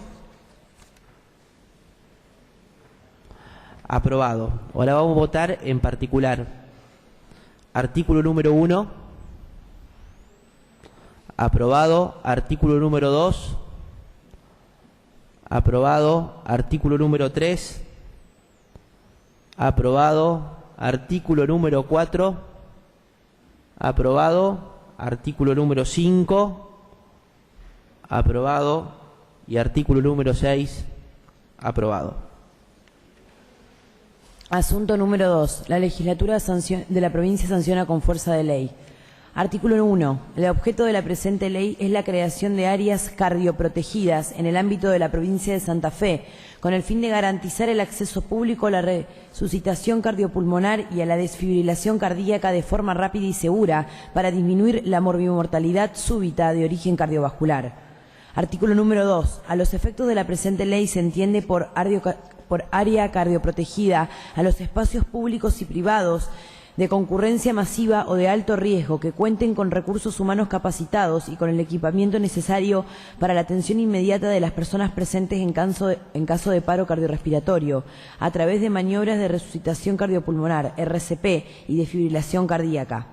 Aprobado. Ahora vamos a votar en particular. Artículo número 1. Aprobado. Artículo número 2. Aprobado. Artículo número 3. Aprobado. Artículo número 4. Aprobado. Artículo número 5. Aprobado. Y artículo número 6. Aprobado. Asunto número 2. La legislatura de la provincia sanciona con fuerza de ley. Artículo 1. El objeto de la presente ley es la creación de áreas cardioprotegidas en el ámbito de la provincia de Santa Fe, con el fin de garantizar el acceso público a la resucitación cardiopulmonar y a la desfibrilación cardíaca de forma rápida y segura para disminuir la morbimortalidad súbita de origen cardiovascular. Artículo número 2. A los efectos de la presente ley se entiende por área cardioprotegida a los espacios públicos y privados de concurrencia masiva o de alto riesgo que cuenten con recursos humanos capacitados y con el equipamiento necesario para la atención inmediata de las personas presentes en caso de paro cardiorrespiratorio, a través de maniobras de resucitación cardiopulmonar, RCP, y desfibrilación cardíaca.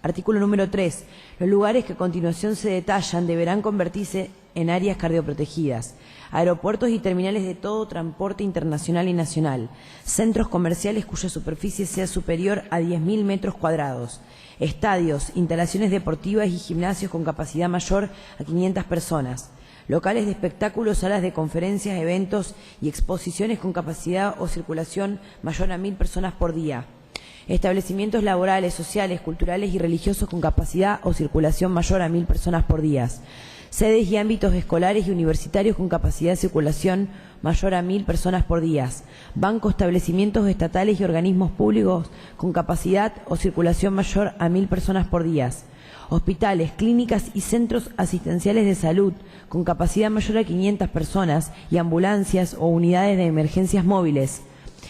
Artículo número 3. Los lugares que a continuación se detallan deberán convertirse en áreas cardioprotegidas: aeropuertos y terminales de todo transporte internacional y nacional, centros comerciales cuya superficie sea superior a 10.000 metros cuadrados, estadios, instalaciones deportivas y gimnasios con capacidad mayor a 500 personas, locales de espectáculos, salas de conferencias, eventos y exposiciones con capacidad o circulación mayor a 1.000 personas por día, establecimientos laborales, sociales, culturales y religiosos con capacidad o circulación mayor a 1.000 personas por día, sedes y ámbitos escolares y universitarios con capacidad de circulación mayor a 1.000 personas por día, bancos, establecimientos estatales y organismos públicos con capacidad o circulación mayor a 1.000 personas por día, hospitales, clínicas y centros asistenciales de salud con capacidad mayor a 500 personas y ambulancias o unidades de emergencias móviles,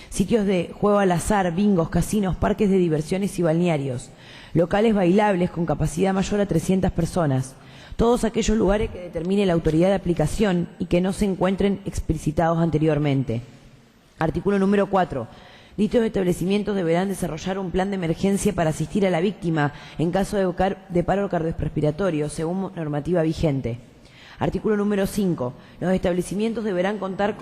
sitios de juego al azar, bingos, casinos, parques de diversiones y balnearios, locales bailables con capacidad mayor a 300 personas, todos aquellos lugares que determine la autoridad de aplicación y que no se encuentren explicitados anteriormente. Artículo número 4. Dichos establecimientos deberán desarrollar un plan de emergencia para asistir a la víctima en caso de paro cardiorrespiratorio, según normativa vigente. Artículo número 5. Los establecimientos deberán contar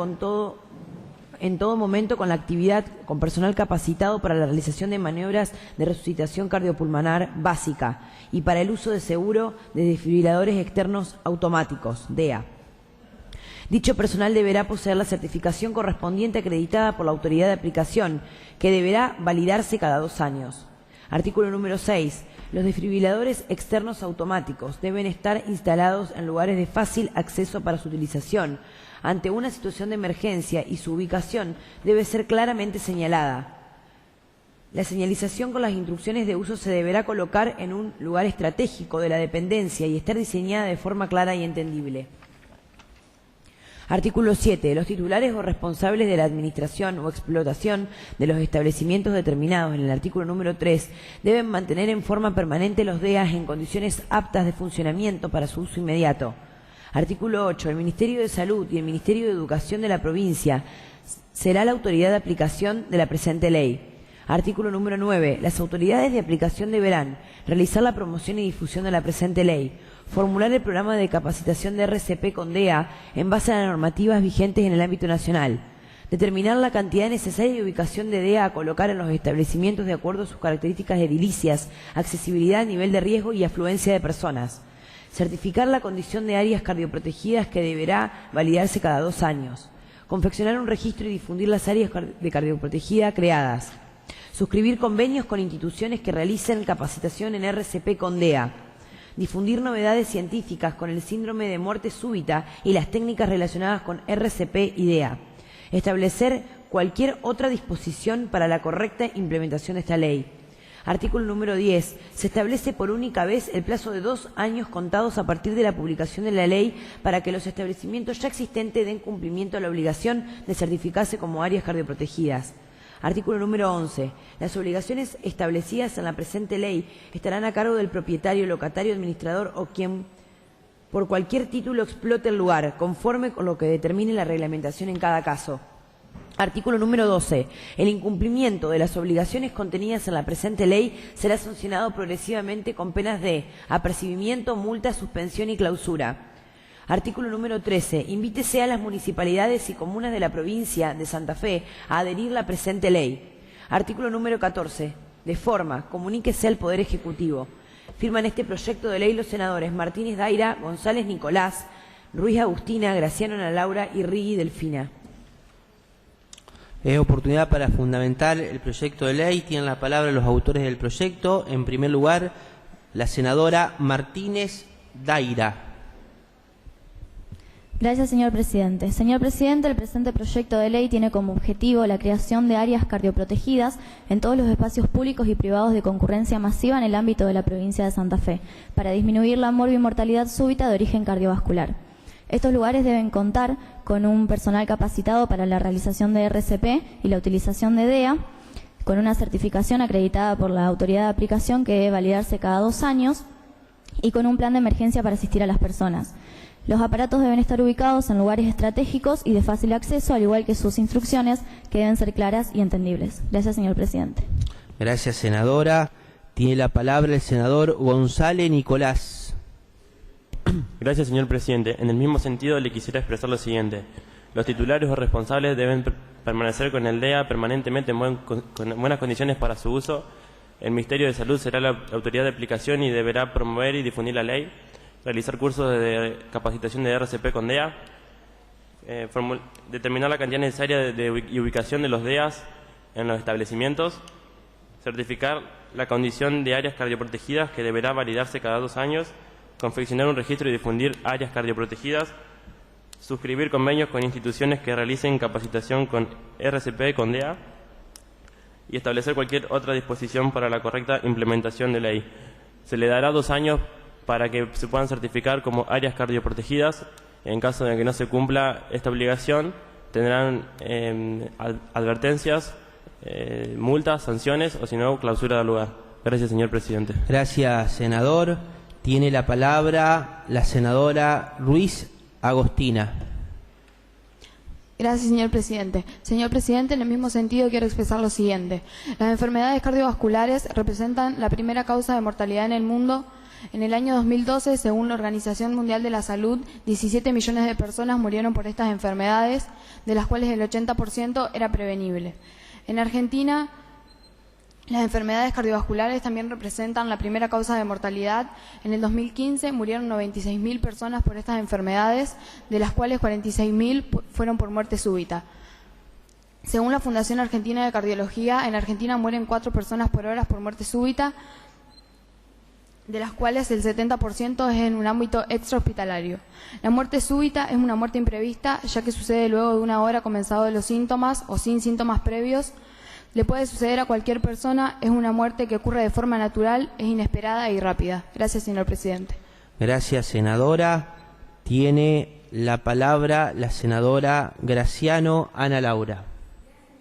en todo momento con la actividad con personal capacitado para la realización de maniobras de resucitación cardiopulmonar básica y para el uso de seguro de desfibriladores externos automáticos, DEA. Dicho personal deberá poseer la certificación correspondiente acreditada por la autoridad de aplicación, que deberá validarse cada 2 años. Artículo número 6. Los desfibriladores externos automáticos deben estar instalados en lugares de fácil acceso para su utilización ante una situación de emergencia y su ubicación debe ser claramente señalada. La señalización con las instrucciones de uso se deberá colocar en un lugar estratégico de la dependencia y estar diseñada de forma clara y entendible. Artículo 7. Los titulares o responsables de la administración o explotación de los establecimientos determinados en el artículo número 3 deben mantener en forma permanente los DEAs en condiciones aptas de funcionamiento para su uso inmediato. Artículo 8. El Ministerio de Salud y el Ministerio de Educación de la provincia será la autoridad de aplicación de la presente ley. Artículo número 9. Las autoridades de aplicación deberán realizar la promoción y difusión de la presente ley, formular el programa de capacitación de RCP con DEA en base a las normativas vigentes en el ámbito nacional, determinar la cantidad necesaria y ubicación de DEA a colocar en los establecimientos de acuerdo a sus características edilicias, accesibilidad, nivel de riesgo y afluencia de personas, certificar la condición de áreas cardioprotegidas que deberá validarse cada 2 años, confeccionar un registro y difundir las áreas de cardioprotegida creadas, suscribir convenios con instituciones que realicen capacitación en RCP con DEA, difundir novedades científicas con el síndrome de muerte súbita y las técnicas relacionadas con RCP y DEA, establecer cualquier otra disposición para la correcta implementación de esta ley. Artículo número 10. Se establece por única vez el plazo de 2 años contados a partir de la publicación de la ley para que los establecimientos ya existentes den cumplimiento a la obligación de certificarse como áreas cardioprotegidas. Artículo número 11. Las obligaciones establecidas en la presente ley estarán a cargo del propietario, locatario, administrador o quien por cualquier título explote el lugar, conforme con lo que determine la reglamentación en cada caso. Artículo número 12. El incumplimiento de las obligaciones contenidas en la presente ley será sancionado progresivamente con penas de apercibimiento, multa, suspensión y clausura. Artículo número 13. Invítese a las municipalidades y comunas de la provincia de Santa Fe a adherir la presente ley. Artículo número 14. De forma, comuníquese al Poder Ejecutivo. Firman este proyecto de ley los senadores Martínez Daira, González Nicolás, Ruiz Agustina, Graciano Ana Laura y Rigui Delfina. Es oportunidad para fundamentar el proyecto de ley. Tienen la palabra los autores del proyecto. En primer lugar, la senadora Martínez Daira. Gracias, señor presidente. Señor presidente, el presente proyecto de ley tiene como objetivo la creación de áreas cardioprotegidas en todos los espacios públicos y privados de concurrencia masiva en el ámbito de la provincia de Santa Fe, para disminuir la morbimortalidad súbita de origen cardiovascular. Estos lugares deben contar con un personal capacitado para la realización de RCP y la utilización de DEA, con una certificación acreditada por la autoridad de aplicación que debe validarse cada 2 años y con un plan de emergencia para asistir a las personas. Los aparatos deben estar ubicados en lugares estratégicos y de fácil acceso, al igual que sus instrucciones, que deben ser claras y entendibles. Gracias, señor presidente. Gracias, senadora. Tiene la palabra el senador González Nicolás. Gracias, señor presidente. En el mismo sentido, le quisiera expresar lo siguiente. Los titulares o responsables deben permanecer con el DEA permanentemente con buenas condiciones para su uso. El Ministerio de Salud será la autoridad de aplicación y deberá promover y difundir la ley, realizar cursos de capacitación de RCP con DEA, determinar la cantidad necesaria y ubicación de los DEAs en los establecimientos, certificar la condición de áreas cardioprotegidas que deberá validarse cada 2 años, confeccionar un registro y difundir áreas cardioprotegidas, suscribir convenios con instituciones que realicen capacitación con RCP con DEA y establecer cualquier otra disposición para la correcta implementación de ley. Se le dará 2 años para que se puedan certificar como áreas cardioprotegidas. En caso de que no se cumpla esta obligación, tendrán advertencias, multas, sanciones o si no, clausura del lugar. Gracias, señor presidente. Gracias, senador. Tiene la palabra la senadora Ruiz Agustina. Gracias, señor presidente. Señor presidente, en el mismo sentido quiero expresar lo siguiente. Las enfermedades cardiovasculares representan la primera causa de mortalidad en el mundo. En el año 2012, según la Organización Mundial de la Salud, 17 millones de personas murieron por estas enfermedades, de las cuales el 80% era prevenible. En Argentina, las enfermedades cardiovasculares también representan la primera causa de mortalidad. En el 2015 murieron 96.000 personas por estas enfermedades, de las cuales 46.000 fueron por muerte súbita. Según la Fundación Argentina de Cardiología, en Argentina mueren 4 personas por hora por muerte súbita, de las cuales el 70% es en un ámbito extrahospitalario. La muerte súbita es una muerte imprevista, ya que sucede luego de 1 hora comenzado los síntomas o sin síntomas previos. Le puede suceder a cualquier persona, es una muerte que ocurre de forma natural, es inesperada y rápida. Gracias, señor presidente. Gracias, senadora. Tiene la palabra la senadora Graciano Ana Laura.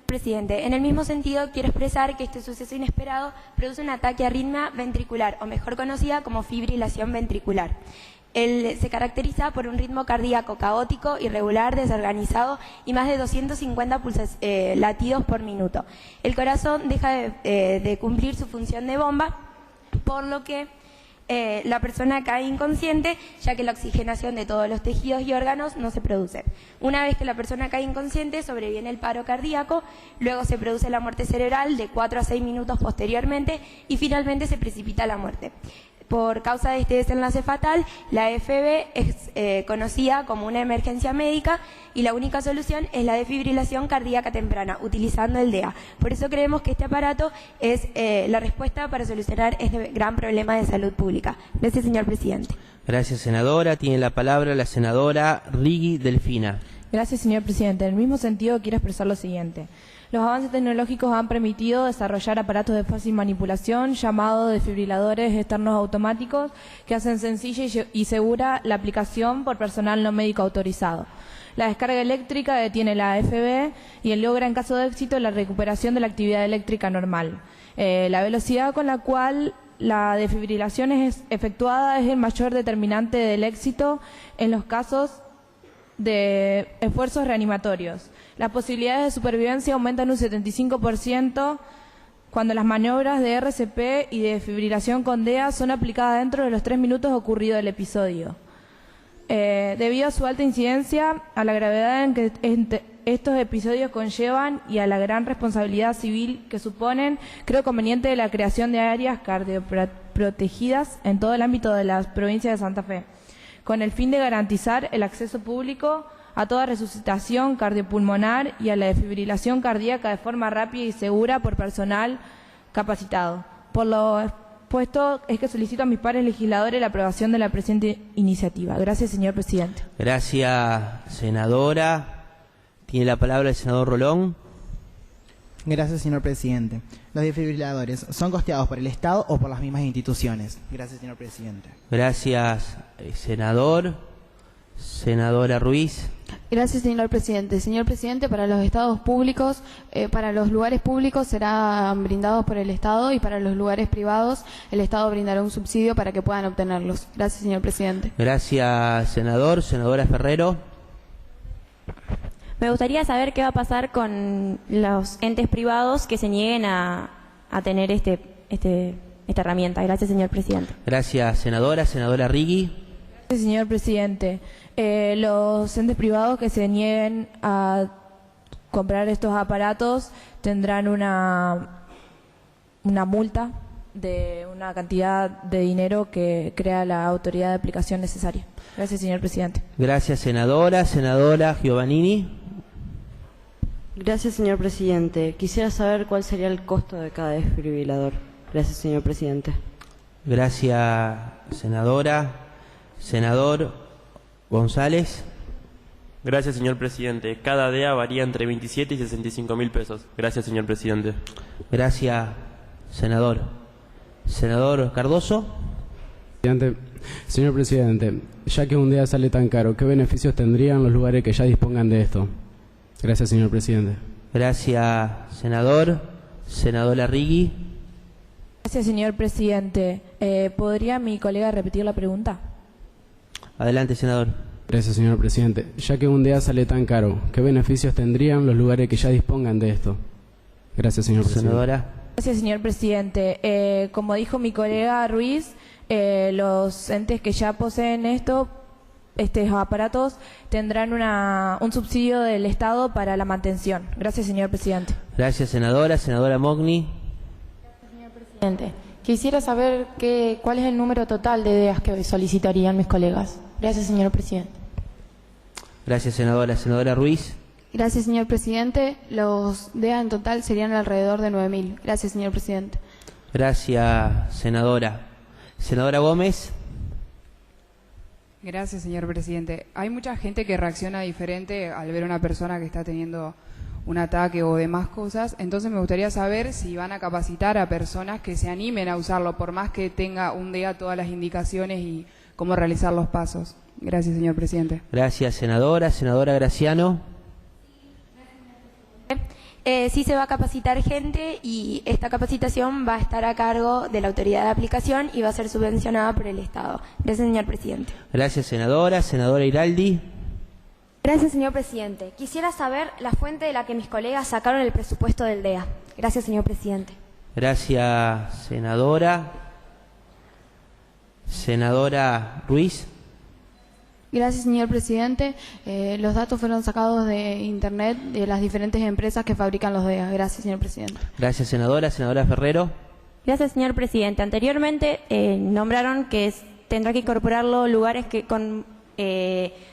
Presidente, en el mismo sentido quiero expresar que este suceso inesperado produce un ataque a arritmia ventricular, o mejor conocida como fibrilación ventricular. Él se caracteriza por un ritmo cardíaco caótico, irregular, desorganizado y más de 250 latidos por minuto. El corazón deja de cumplir su función de bomba, por lo que la persona cae inconsciente, ya que la oxigenación de todos los tejidos y órganos no se produce. Una vez que la persona cae inconsciente, sobreviene el paro cardíaco, luego se produce la muerte cerebral de 4 a 6 minutos posteriormente y finalmente se precipita la muerte. Por causa de este desenlace fatal, la AFB es conocida como una emergencia médica y la única solución es la defibrilación cardíaca temprana, utilizando el DEA. Por eso creemos que este aparato es la respuesta para solucionar este gran problema de salud pública. Gracias, señor presidente. Gracias, senadora. Tiene la palabra la senadora Rigui Delfina. Gracias, señor presidente. En el mismo sentido, quiero expresar lo siguiente. Los avances tecnológicos han permitido desarrollar aparatos de fácil manipulación llamados desfibriladores externos automáticos que hacen sencilla y segura la aplicación por personal no médico autorizado. La descarga eléctrica detiene la AFB y logra en caso de éxito la recuperación de la actividad eléctrica normal. La velocidad con la cual la desfibrilación es efectuada es el mayor determinante del éxito en los casos de esfuerzos reanimatorios. Las posibilidades de supervivencia aumentan un 75% cuando las maniobras de RCP y de fibrilación con DEA son aplicadas dentro de los 3 minutos ocurrido el episodio. Debido a su alta incidencia, a la gravedad en que estos episodios conllevan y a la gran responsabilidad civil que suponen, creo conveniente la creación de áreas cardioprotegidas en todo el ámbito de la provincia de Santa Fe, con el fin de garantizar el acceso público a toda resucitación cardiopulmonar y a la defibrilación cardíaca de forma rápida y segura por personal capacitado. Por lo expuesto es que solicito a mis pares legisladores la aprobación de la presente iniciativa. Gracias, señor presidente. Gracias, senadora. Tiene la palabra el senador Rolón. Gracias, señor presidente. Los desfibriladores son costeados por el Estado o por las mismas instituciones. Gracias, señor presidente. Gracias, senador. Senadora Ruiz. Gracias, señor presidente. Señor presidente, para los estados públicos, para los lugares públicos serán brindados por el Estado y para los lugares privados el Estado brindará un subsidio para que puedan obtenerlos. Gracias, señor presidente. Gracias, senador. Senadora Ferrero. Me gustaría saber qué va a pasar con los entes privados que se nieguen a tener esta herramienta. Gracias, señor presidente. Gracias, senadora. Senadora Rigui. Gracias, señor presidente. Los entes privados que se nieguen a comprar estos aparatos tendrán una multa de una cantidad de dinero que crea la autoridad de aplicación necesaria. Gracias, señor presidente. Gracias, senadora. Senadora Giovannini. Gracias, señor presidente. Quisiera saber cuál sería el costo de cada desfibrilador. Gracias, señor presidente. Gracias, senadora. Senador González. Gracias, señor presidente. Cada DEA varía entre 27 y 65.000 pesos. Gracias, señor presidente. Gracias, senador. Senador Cardoso. Señor presidente, ya que un día sale tan caro, ¿qué beneficios tendrían los lugares que ya dispongan de esto? Gracias, señor presidente. Gracias, senador. Senadora Rigui. Gracias, señor presidente. ¿Podría mi colega repetir la pregunta? Adelante, senador. Gracias, señor presidente. Ya que un día sale tan caro, ¿qué beneficios tendrían los lugares que ya dispongan de esto? Gracias, señor presidente. Senadora. Gracias, señor presidente. Como dijo mi colega Ruiz, los entes que ya poseen estos aparatos tendrán un subsidio del Estado para la mantención. Gracias, señor presidente. Gracias, senadora. Senadora Mogni. Gracias, señor presidente. Quisiera saber cuál es el número total de DEAs que solicitarían mis colegas. Gracias, señor presidente. Gracias, senadora. Senadora Ruiz. Gracias, señor presidente. Los DEA en total serían alrededor de 9.000. Gracias, señor presidente. Gracias, senadora. Senadora Gómez. Gracias, señor presidente. Hay mucha gente que reacciona diferente al ver a una persona que está teniendo un ataque o demás cosas, entonces me gustaría saber si van a capacitar a personas que se animen a usarlo, por más que tenga un día todas las indicaciones y cómo realizar los pasos. Gracias, señor presidente. Gracias, senadora. Senadora Graciano. Sí se va a capacitar gente y esta capacitación va a estar a cargo de la autoridad de aplicación y va a ser subvencionada por el Estado. Gracias, señor presidente. Gracias, senadora. Senadora Iraldi. Gracias, señor presidente. Quisiera saber la fuente de la que mis colegas sacaron el presupuesto del DEA. Gracias, señor presidente. Gracias, senadora. Senadora Ruiz. Gracias, señor presidente. Los datos fueron sacados de Internet de las diferentes empresas que fabrican los DEA. Gracias, señor presidente. Gracias, senadora. Senadora Ferrero. Gracias, señor presidente. Anteriormente nombraron que tendrá que incorporarlo lugares que con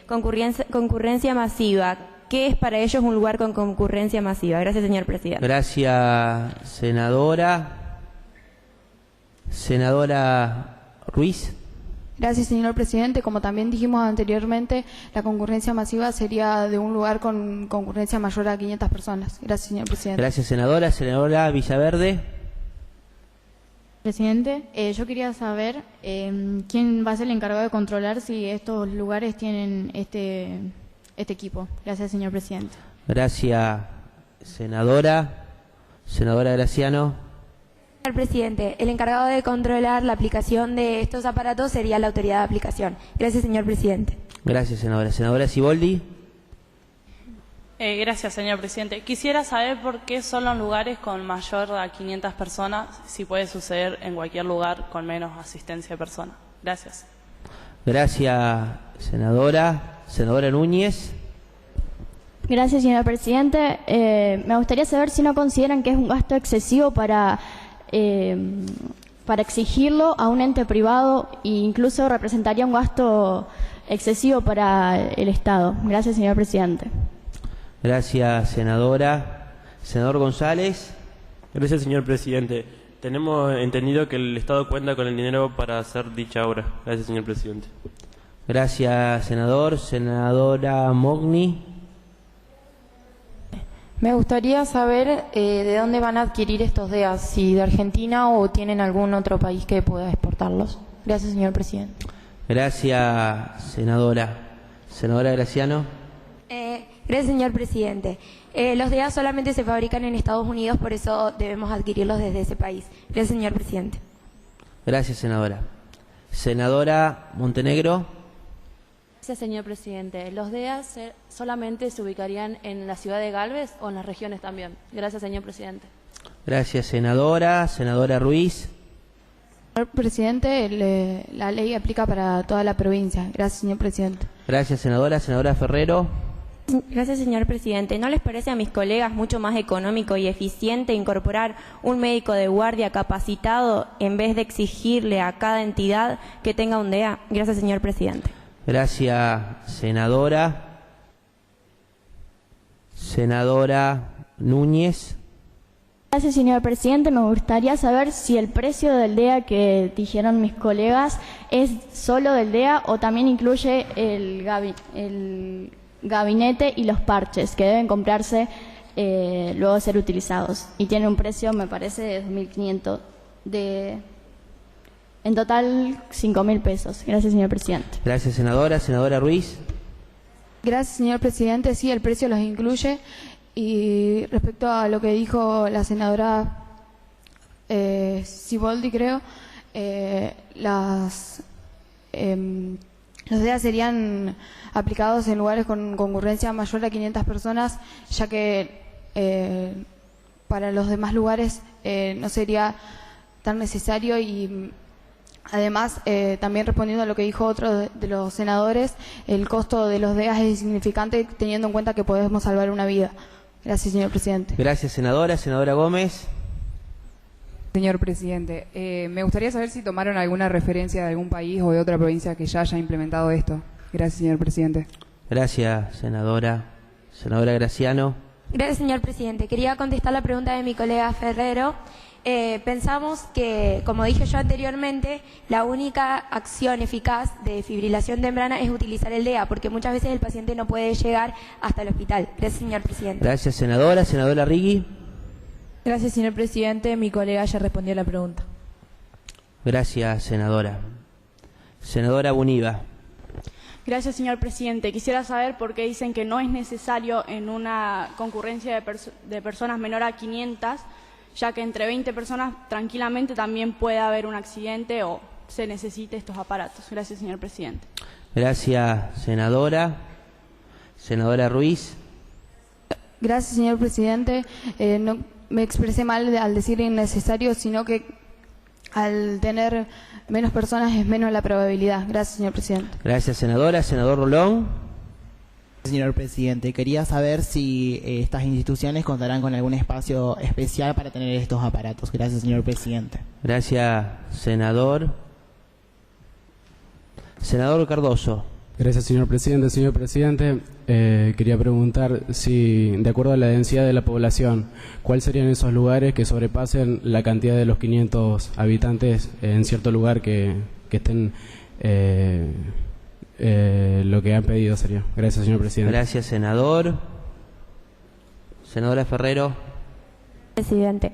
concurrencia masiva. ¿Qué es para ellos un lugar con concurrencia masiva? Gracias, señor presidente. Gracias, senadora. Senadora Ruiz. Gracias, señor presidente. Como también dijimos anteriormente, la concurrencia masiva sería de un lugar con concurrencia mayor a 500 personas. Gracias, señor presidente. Gracias, senadora. Senadora Villaverde. Presidente, yo quería saber quién va a ser el encargado de controlar si estos lugares tienen este equipo. Gracias, señor presidente. Gracias, senadora. Senadora Graciano. Señor presidente, el encargado de controlar la aplicación de estos aparatos sería la autoridad de aplicación. Gracias, señor presidente. Gracias, senadora. Senadora Siboldi. Gracias, señor presidente. Quisiera saber por qué solo en lugares con mayor a 500 personas, si puede suceder en cualquier lugar con menos asistencia de personas. Gracias. Gracias, senadora. Senadora Núñez. Gracias, señor presidente. Me gustaría saber si no consideran que es un gasto excesivo para exigirlo a un ente privado e incluso representaría un gasto excesivo para el Estado. Gracias, señor presidente. Gracias, senadora. Senador González. Gracias, señor presidente. Tenemos entendido que el Estado cuenta con el dinero para hacer dicha obra. Gracias, señor presidente. Gracias, senador. Senadora Mogni. Me gustaría saber de dónde van a adquirir estos DEAs, si de Argentina o tienen algún otro país que pueda exportarlos. Gracias, señor presidente. Gracias, senadora. Senadora Graciano. Gracias, señor presidente. Los DEAs solamente se fabrican en Estados Unidos, por eso debemos adquirirlos desde ese país. Gracias, señor presidente. Gracias, senadora. Senadora Montenegro. Gracias, señor presidente. ¿Los DEAs solamente se ubicarían en la ciudad de Galvez o en las regiones también? Gracias, señor presidente. Gracias, senadora. Senadora Ruiz. Señor presidente, la ley aplica para toda la provincia. Gracias, señor presidente. Gracias, senadora. Senadora Ferrero. Gracias, señor presidente. ¿No les parece a mis colegas mucho más económico y eficiente incorporar un médico de guardia capacitado en vez de exigirle a cada entidad que tenga un DEA? Gracias, señor presidente. Gracias, senadora. Senadora Núñez. Gracias, señor presidente. Me gustaría saber si el precio del DEA que dijeron mis colegas es solo del DEA o también incluye el gabinete y los parches que deben comprarse luego de ser utilizados. Y tiene un precio, me parece, de 2.500, en total 5.000 pesos. Gracias, señor presidente. Gracias, senadora. Senadora Ruiz. Gracias, señor presidente. Sí, el precio los incluye. Y respecto a lo que dijo la senadora Siboldi, creo, los DEA serían aplicados en lugares con concurrencia mayor a 500 personas, ya que para los demás lugares no sería tan necesario. Y además, también respondiendo a lo que dijo otro de los senadores, el costo de los DEA es insignificante teniendo en cuenta que podemos salvar una vida. Gracias, señor presidente. Gracias, senadora. Senadora Gómez. Señor presidente, me gustaría saber si tomaron alguna referencia de algún país o de otra provincia que ya haya implementado esto. Gracias, señor presidente. Gracias, senadora. Senadora Graciano. Gracias, señor presidente. Quería contestar la pregunta de mi colega Ferrero. Pensamos que, como dije yo anteriormente, la única acción eficaz de fibrilación temprana es utilizar el DEA, porque muchas veces el paciente no puede llegar hasta el hospital. Gracias, señor presidente. Gracias, senadora. Senadora Rigui. Gracias, señor presidente. Mi colega ya respondió a la pregunta. Gracias, senadora. Senadora Buniva. Gracias, señor presidente. Quisiera saber por qué dicen que no es necesario en una concurrencia de personas menor a 500, ya que entre 20 personas tranquilamente también puede haber un accidente o se necesite estos aparatos. Gracias, señor presidente. Gracias, senadora. Senadora Ruiz. Gracias, señor presidente. No me expresé mal al decir innecesario, sino que al tener menos personas es menos la probabilidad. Gracias, señor presidente. Gracias, senadora. Senador Rolón. Señor presidente, quería saber si estas instituciones contarán con algún espacio especial para tener estos aparatos. Gracias, señor presidente. Gracias, senador. Senador Cardoso. Gracias, señor presidente. Señor presidente, quería preguntar si, de acuerdo a la densidad de la población, ¿cuáles serían esos lugares que sobrepasen la cantidad de los 500 habitantes en cierto lugar que estén... lo que han pedido sería. Gracias, señor presidente. Gracias, senador. Senadora Ferrero. Presidente,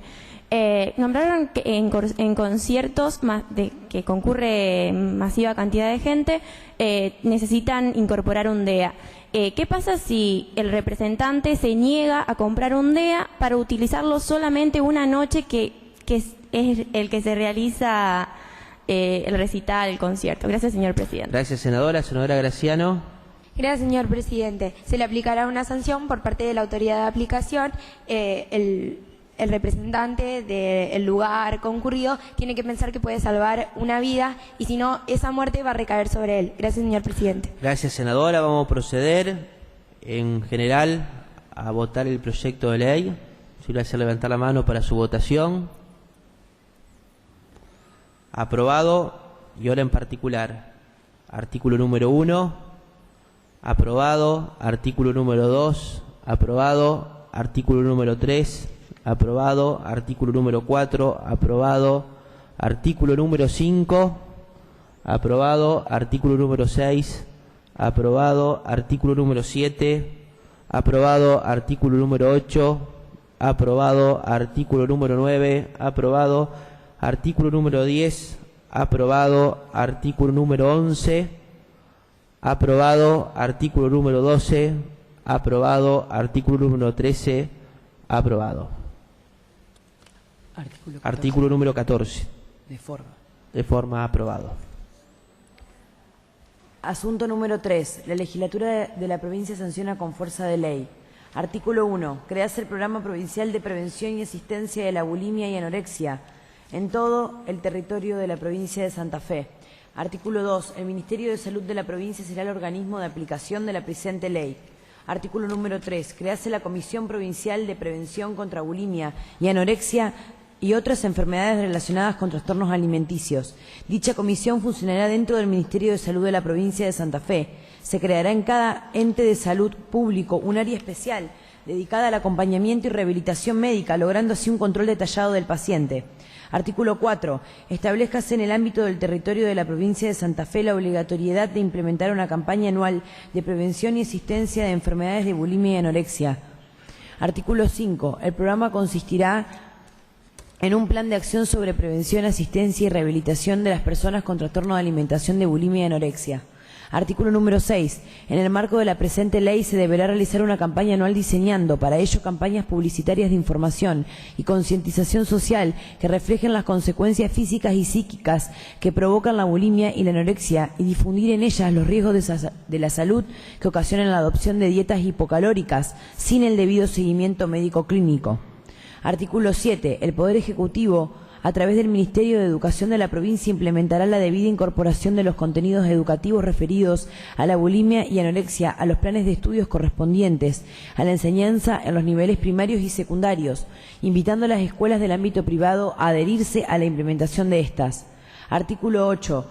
nombraron que en conciertos que concurre masiva cantidad de gente necesitan incorporar un DEA. ¿Qué pasa si el representante se niega a comprar un DEA para utilizarlo solamente una noche que es el que se realiza el recital, el concierto? Gracias, señor presidente. Gracias, senadora. Senadora Graciano. Gracias, señor presidente. Se le aplicará una sanción por parte de la autoridad de aplicación. El representante del lugar concurrido tiene que pensar que puede salvar una vida y si no, esa muerte va a recaer sobre él. Gracias, señor presidente. Gracias, senadora. Vamos a proceder en general a votar el proyecto de ley. Si le hace levantar la mano para su votación. Aprobado. Y ahora en particular. Artículo número 1. Aprobado. Artículo número 2. Aprobado. Artículo número 3. Aprobado. Artículo número 4. Aprobado. Artículo número 5. Aprobado. Artículo número 6. Aprobado. Artículo número 7. Aprobado. Artículo número 8. Aprobado. Artículo número 9. Aprobado. Artículo número 10. Aprobado. Artículo número 11. Aprobado. Artículo número 12. Aprobado. Artículo número 13. Aprobado. Artículo número 14. De forma aprobado. Asunto número 3. La legislatura de la provincia sanciona con fuerza de ley. Artículo 1. Crearse el Programa Provincial de Prevención y Asistencia de la Bulimia y Anorexia en todo el territorio de la provincia de Santa Fe. Artículo 2. El Ministerio de Salud de la provincia será el organismo de aplicación de la presente ley. Artículo número 3. Crearse la Comisión Provincial de Prevención contra Bulimia y Anorexia y otras enfermedades relacionadas con trastornos alimenticios. Dicha comisión funcionará dentro del Ministerio de Salud de la provincia de Santa Fe. Se creará en cada ente de salud público un área especial dedicada al acompañamiento y rehabilitación médica, logrando así un control detallado del paciente. Artículo 4. Establezcase en el ámbito del territorio de la provincia de Santa Fe la obligatoriedad de implementar una campaña anual de prevención y asistencia de enfermedades de bulimia y anorexia. Artículo 5. El programa consistirá en un plan de acción sobre prevención, asistencia y rehabilitación de las personas con trastorno de alimentación de bulimia y anorexia. Artículo número 6. En el marco de la presente ley se deberá realizar una campaña anual diseñando para ello campañas publicitarias de información y concientización social que reflejen las consecuencias físicas y psíquicas que provocan la bulimia y la anorexia y difundir en ellas los riesgos de la salud que ocasionan la adopción de dietas hipocalóricas sin el debido seguimiento médico clínico. Artículo 7. El Poder Ejecutivo, a través del Ministerio de Educación de la provincia, implementará la debida incorporación de los contenidos educativos referidos a la bulimia y anorexia a los planes de estudios correspondientes a la enseñanza en los niveles primarios y secundarios, invitando a las escuelas del ámbito privado a adherirse a la implementación de estas. Artículo 8.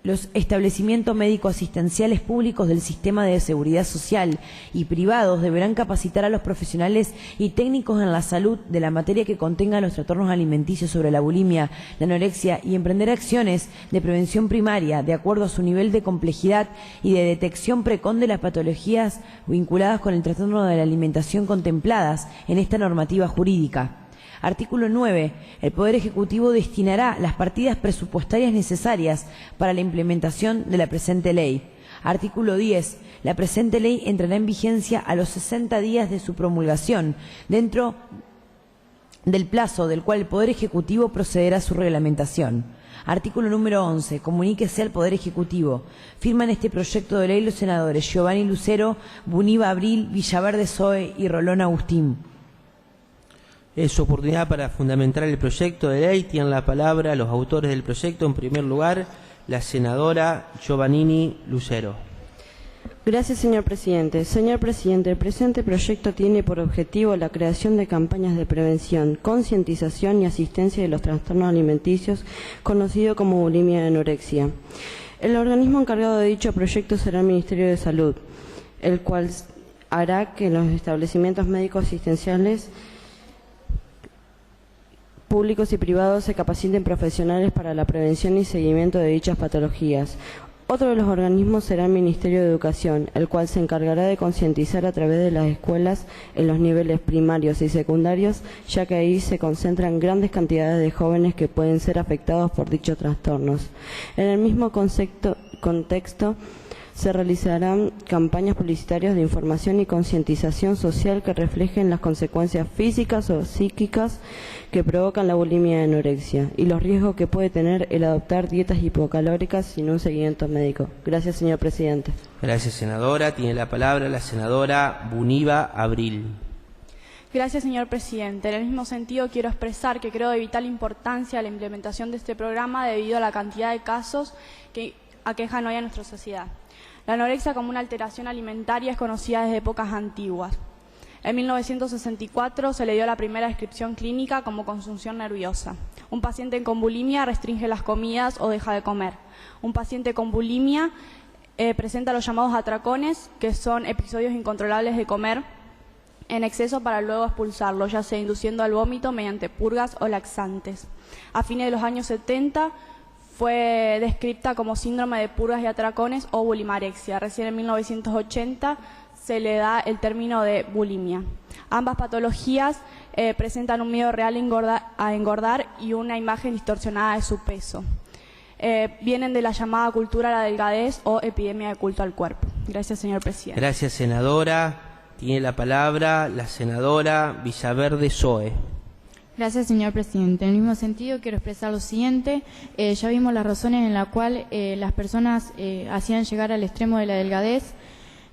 Los establecimientos médico-asistenciales públicos del sistema de seguridad social y privados deberán capacitar a los profesionales y técnicos en la salud de la materia que contenga los trastornos alimenticios sobre la bulimia, la anorexia y emprender acciones de prevención primaria de acuerdo a su nivel de complejidad y de detección precoz de las patologías vinculadas con el trastorno de la alimentación contempladas en esta normativa jurídica. Artículo 9. El Poder Ejecutivo destinará las partidas presupuestarias necesarias para la implementación de la presente ley. Artículo 10. La presente ley entrará en vigencia a los 60 días de su promulgación, dentro del plazo del cual el Poder Ejecutivo procederá a su reglamentación. Artículo número 11. Comuníquese al Poder Ejecutivo. Firman este proyecto de ley los senadores Giovanni Lucero, Buniva Abril, Villaverde Zoe y Rolón Agustín. Es su oportunidad para fundamentar el proyecto de ley. Tienen la palabra los autores del proyecto. En primer lugar, la senadora Giovannini Lucero. Gracias, señor presidente. Señor presidente, el presente proyecto tiene por objetivo la creación de campañas de prevención, concientización y asistencia de los trastornos alimenticios, conocido como bulimia y anorexia. El organismo encargado de dicho proyecto será el Ministerio de Salud, el cual hará que los establecimientos médicos asistenciales públicos y privados se capaciten profesionales para la prevención y seguimiento de dichas patologías. Otro de los organismos será el Ministerio de Educación, el cual se encargará de concientizar a través de las escuelas en los niveles primarios y secundarios, ya que ahí se concentran grandes cantidades de jóvenes que pueden ser afectados por dichos trastornos. En el mismo contexto, Se realizarán campañas publicitarias de información y concientización social que reflejen las consecuencias físicas o psíquicas que provocan la bulimia y anorexia y los riesgos que puede tener el adoptar dietas hipocalóricas sin un seguimiento médico. Gracias, señor presidente. Gracias, senadora. Tiene la palabra la senadora Buniva Abril. Gracias, señor presidente. En el mismo sentido, quiero expresar que creo de vital importancia la implementación de este programa debido a la cantidad de casos que aquejan hoy a nuestra sociedad. La anorexia como una alteración alimentaria es conocida desde épocas antiguas. En 1964 se le dio la primera descripción clínica como consunción nerviosa. Un paciente con bulimia restringe las comidas o deja de comer. Un paciente con bulimia presenta los llamados atracones, que son episodios incontrolables de comer en exceso para luego expulsarlo, ya sea induciendo al vómito mediante purgas o laxantes. A fines de los años 70 fue descrita como síndrome de purgas y atracones o bulimarexia. Recién en 1980 se le da el término de bulimia. Ambas patologías presentan un miedo real a engordar y una imagen distorsionada de su peso. Vienen de la llamada cultura de la delgadez o epidemia de culto al cuerpo. Gracias, señor presidente. Gracias, senadora. Tiene la palabra la senadora Villaverde Zoe. Gracias, señor presidente. En el mismo sentido, quiero expresar lo siguiente. Ya vimos las razones en las cuales las personas hacían llegar al extremo de la delgadez,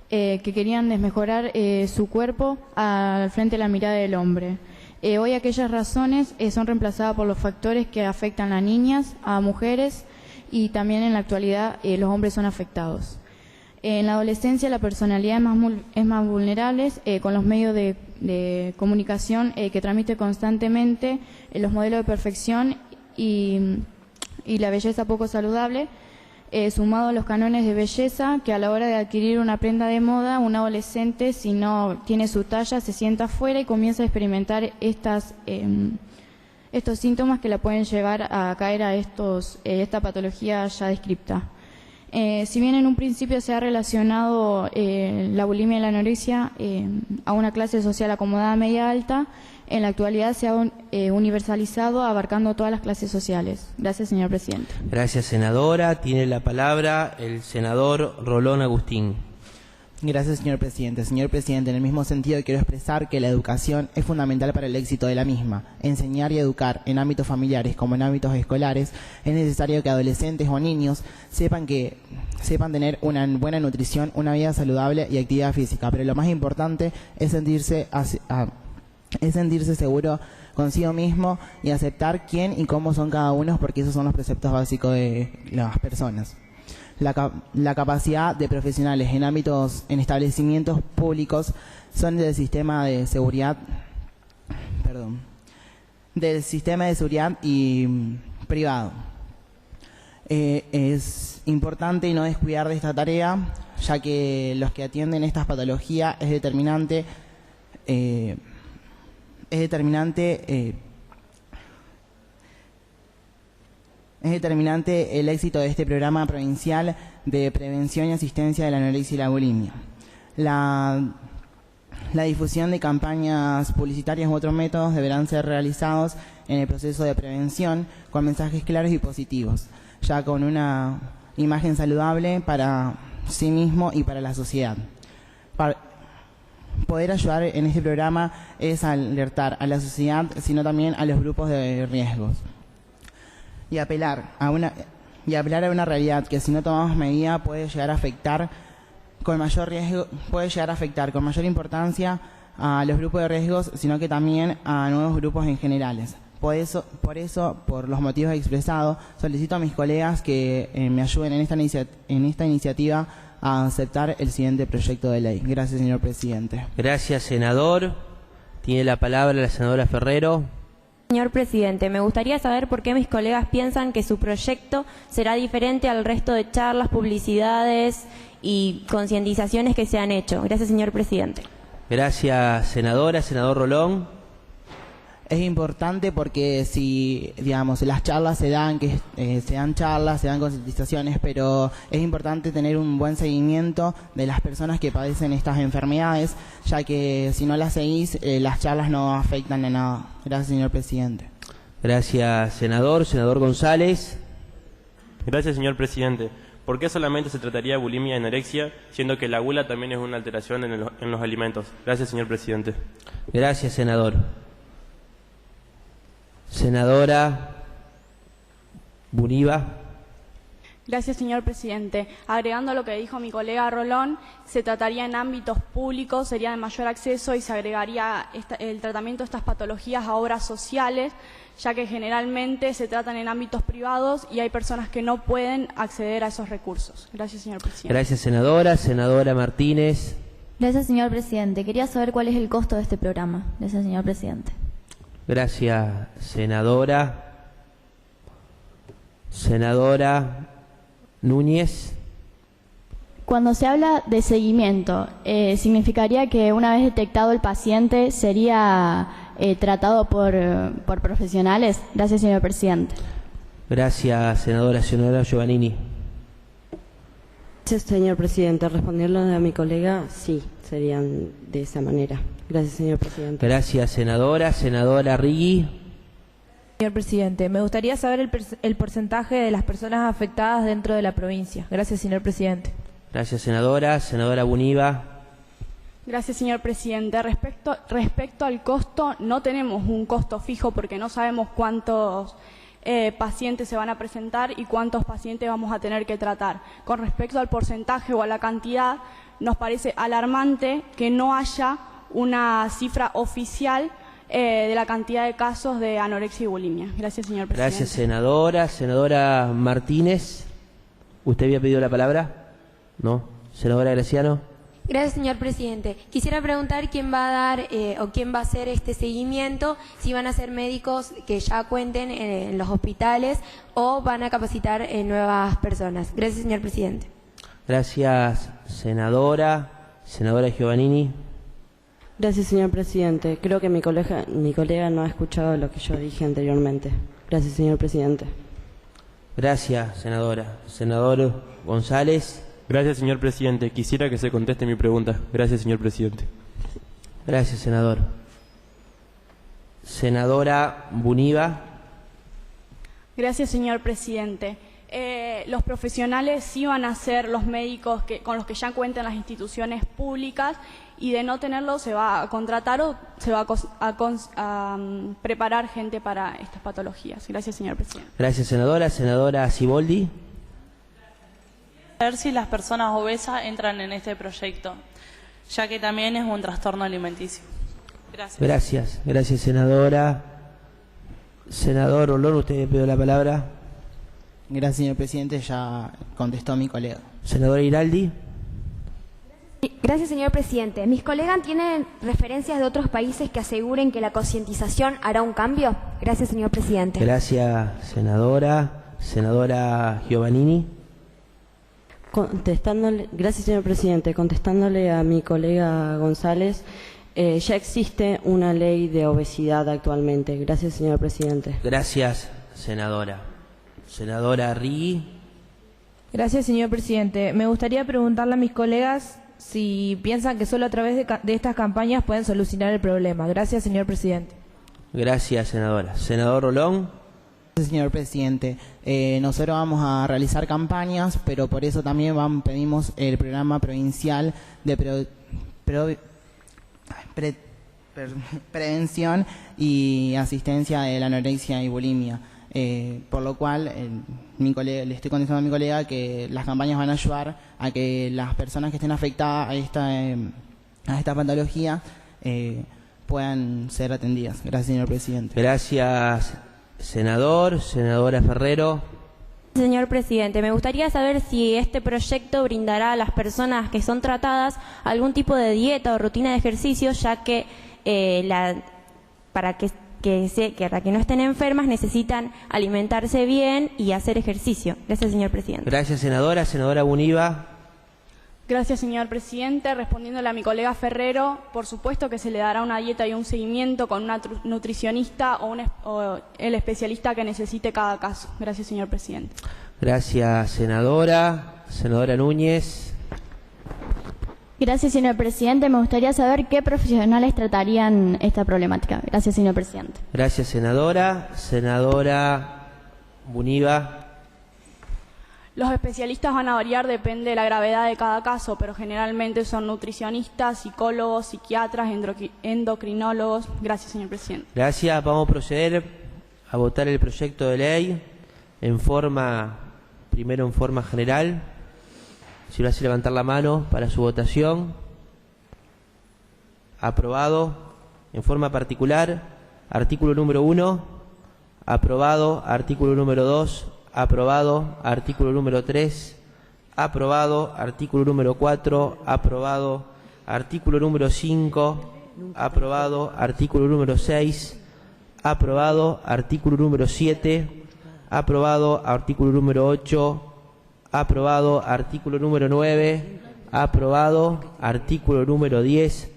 que querían desmejorar su cuerpo al frente de la mirada del hombre. Hoy aquellas razones son reemplazadas por los factores que afectan a niñas, a mujeres y también en la actualidad los hombres son afectados. En la adolescencia la personalidad es más vulnerable con los medios de comunicación que transmite constantemente los modelos de perfección y la belleza poco saludable, sumado a los cánones de belleza que a la hora de adquirir una prenda de moda, un adolescente si no tiene su talla se sienta afuera y comienza a experimentar estos síntomas que la pueden llevar a caer a esta patología ya descripta. Si bien en un principio se ha relacionado la bulimia y la anorexia a una clase social acomodada media alta, en la actualidad se ha universalizado abarcando todas las clases sociales. Gracias, señor presidente. Gracias, senadora. Tiene la palabra el senador Rolón Agustín. Gracias, señor presidente. Señor presidente, en el mismo sentido quiero expresar que la educación es fundamental para el éxito de la misma. Enseñar y educar en ámbitos familiares como en ámbitos escolares es necesario que adolescentes o niños sepan tener una buena nutrición, una vida saludable y actividad física. Pero lo más importante es sentirse seguro consigo mismo y aceptar quién y cómo son cada uno, porque esos son los preceptos básicos de las personas. La capacidad de profesionales en establecimientos públicos son del sistema de seguridad y privado. Es importante no descuidar de esta tarea, ya que los que atienden estas patologías es determinante el éxito de este programa provincial de prevención y asistencia de la anorexia y la bulimia. La difusión de campañas publicitarias u otros métodos deberán ser realizados en el proceso de prevención con mensajes claros y positivos, ya con una imagen saludable para sí mismo y para la sociedad. Poder ayudar en este programa es alertar a la sociedad, sino también a los grupos de riesgos. Y apelar a una realidad que si no tomamos medida puede llegar a afectar con mayor importancia a los grupos de riesgos, sino que también a nuevos grupos en generales. Por eso, por los motivos expresados, solicito a mis colegas que me ayuden en esta iniciativa a aceptar el siguiente proyecto de ley. Gracias, señor presidente. Gracias, senador. Tiene la palabra la senadora Ferrero. Señor presidente, me gustaría saber por qué mis colegas piensan que su proyecto será diferente al resto de charlas, publicidades y concientizaciones que se han hecho. Gracias, señor presidente. Gracias, senadora. Senador Rolón. Es importante porque si, digamos, las charlas se dan concientizaciones, pero es importante tener un buen seguimiento de las personas que padecen estas enfermedades, ya que si no las seguís, las charlas no afectan en nada. Gracias, señor presidente. Gracias, senador. Senador González. Gracias, señor presidente. ¿Por qué solamente se trataría bulimia y anorexia, siendo que la gula también es una alteración en los alimentos? Gracias, señor presidente. Gracias, senador. Senadora Buniva. Gracias, señor presidente. Agregando a lo que dijo mi colega Rolón, se trataría en ámbitos públicos, sería de mayor acceso y se agregaría el tratamiento de estas patologías a obras sociales, ya que generalmente se tratan en ámbitos privados y hay personas que no pueden acceder a esos recursos. Gracias, señor presidente. Gracias, senadora. Senadora Martínez. Gracias, señor presidente. Quería saber cuál es el costo de este programa. Gracias, señor presidente. Gracias, senadora. Senadora Núñez. Cuando se habla de seguimiento, ¿significaría que una vez detectado el paciente sería tratado por profesionales? Gracias, señor presidente. Gracias, senadora. Senadora Giovannini. Gracias, señor presidente. Respondiendo a mi colega, sí, serían de esa manera. Gracias, señor presidente. Gracias, senadora. Senadora Rigui. Señor presidente, me gustaría saber el porcentaje de las personas afectadas dentro de la provincia. Gracias, señor presidente. Gracias, senadora. Senadora Buniva. Gracias, señor presidente. Respecto al costo, no tenemos un costo fijo porque no sabemos cuántos pacientes se van a presentar y cuántos pacientes vamos a tener que tratar. Con respecto al porcentaje o a la cantidad, nos parece alarmante que no haya una cifra oficial de la cantidad de casos de anorexia y bulimia. Gracias, señor presidente. Gracias, senadora. Senadora Martínez. ¿Usted había pedido la palabra? ¿No? Senadora Graciano. Gracias, señor presidente. Quisiera preguntar quién va a dar o quién va a hacer este seguimiento, si van a ser médicos que ya cuenten en los hospitales o van a capacitar nuevas personas. Gracias, señor presidente. Gracias, senadora. Senadora Giovannini. Gracias, señor presidente. Creo que mi colega no ha escuchado lo que yo dije anteriormente. Gracias, señor presidente. Gracias, senadora. Senador González. Gracias, señor presidente. Quisiera que se conteste mi pregunta. Gracias, señor presidente. Gracias, senador. Senadora Buniva. Gracias, señor presidente. Los profesionales sí van a ser los médicos con los que ya cuentan las instituciones públicas y de no tenerlo se va a contratar o se va a preparar gente para estas patologías. Gracias, señor presidente. Gracias, senadora. Senadora Siboldi. A ver si las personas obesas entran en este proyecto, ya que también es un trastorno alimenticio. Gracias. Gracias. Gracias, senadora. Senador Rolón, usted pidió la palabra. Gracias, señor presidente. Ya contestó mi colega. Senadora Iraldi. Gracias, señor presidente. ¿Mis colegas tienen referencias de otros países que aseguren que la concientización hará un cambio? Gracias, señor presidente. Gracias, senadora. Senadora Giovannini. Gracias, señor presidente. Contestándole a mi colega González, ya existe una ley de obesidad actualmente. Gracias, señor presidente. Gracias, senadora. Senadora Rigui. Gracias, señor presidente. Me gustaría preguntarle a mis colegas si piensan que solo a través de estas campañas pueden solucionar el problema. Gracias, señor presidente. Gracias, senadora. Senador Rolón. Gracias, señor presidente. Nosotros vamos a realizar campañas, pero por eso también pedimos el programa provincial de prevención y asistencia de la anorexia y bulimia. Por lo cual, le estoy contestando a mi colega que las campañas van a ayudar a que las personas que estén afectadas a esta patología puedan ser atendidas. Gracias, señor presidente. Gracias, senador. Senadora Ferrero. Señor presidente, me gustaría saber si este proyecto brindará a las personas que son tratadas algún tipo de dieta o rutina de ejercicio, ya que para que no estén enfermas necesitan alimentarse bien y hacer ejercicio. Gracias, señor presidente. Gracias, senadora. Senadora Buniva. Gracias, señor presidente. Respondiéndole a mi colega Ferrero, por supuesto que se le dará una dieta y un seguimiento con una nutricionista o el especialista que necesite cada caso. Gracias, señor presidente. Gracias, senadora. Senadora Núñez. Gracias, señor presidente. Me gustaría saber qué profesionales tratarían esta problemática. Gracias, señor presidente. Gracias, senadora. Senadora Buniva. Los especialistas van a variar, depende de la gravedad de cada caso, pero generalmente son nutricionistas, psicólogos, psiquiatras, endocrinólogos. Gracias, señor presidente. Gracias. Vamos a proceder a votar el proyecto de ley primero en forma general. Si lo hace levantar la mano para su votación. Aprobado. En forma particular, artículo número 1. Aprobado. Artículo número 2. Aprobado. Artículo número 3. Aprobado. Artículo número 4. Aprobado. Artículo número 5. Aprobado. Artículo número 6. Aprobado. Artículo número 7. Aprobado. Artículo número 8. Aprobado. Artículo número 9. Aprobado. Artículo número 10.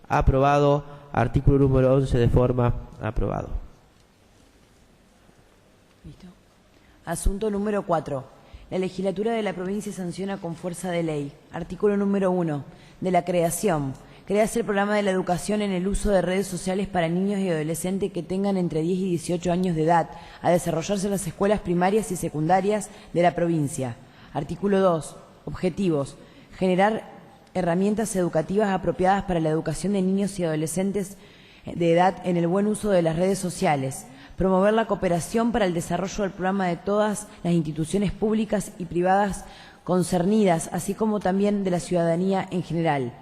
Aprobado. Artículo número 11 de forma aprobado. Asunto número 4. La legislatura de la provincia sanciona con fuerza de ley. Artículo número 1. De la creación. Crearse el programa de la educación en el uso de redes sociales para niños y adolescentes que tengan entre 10 y 18 años de edad, a desarrollarse en las escuelas primarias y secundarias de la provincia. Artículo 2. Objetivos. Generar herramientas educativas apropiadas para la educación de niños y adolescentes de edad en el buen uso de las redes sociales. Promover la cooperación para el desarrollo del programa de todas las instituciones públicas y privadas concernidas, así como también de la ciudadanía en general.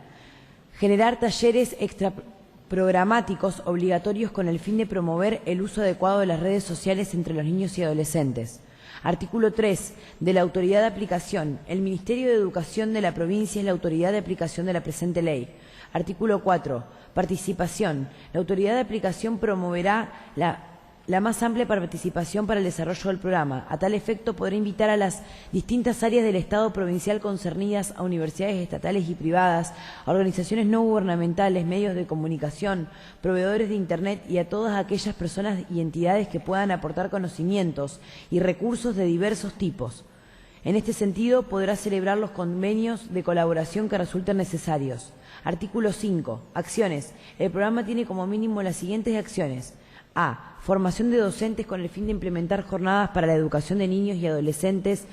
Generar talleres extraprogramáticos obligatorios con el fin de promover el uso adecuado de las redes sociales entre los niños y adolescentes. Artículo 3. De la autoridad de aplicación. El Ministerio de Educación de la provincia es la autoridad de aplicación de la presente ley. Artículo 4. Participación. La autoridad de aplicación promoverá la más amplia participación para el desarrollo del programa. A tal efecto, podrá invitar a las distintas áreas del Estado provincial concernidas, a universidades estatales y privadas, a organizaciones no gubernamentales, medios de comunicación, proveedores de Internet y a todas aquellas personas y entidades que puedan aportar conocimientos y recursos de diversos tipos. En este sentido, podrá celebrar los convenios de colaboración que resulten necesarios. Artículo 5. Acciones. El programa tiene como mínimo las siguientes acciones. A. Formación de docentes con el fin de implementar jornadas para la educación de niños y adolescentes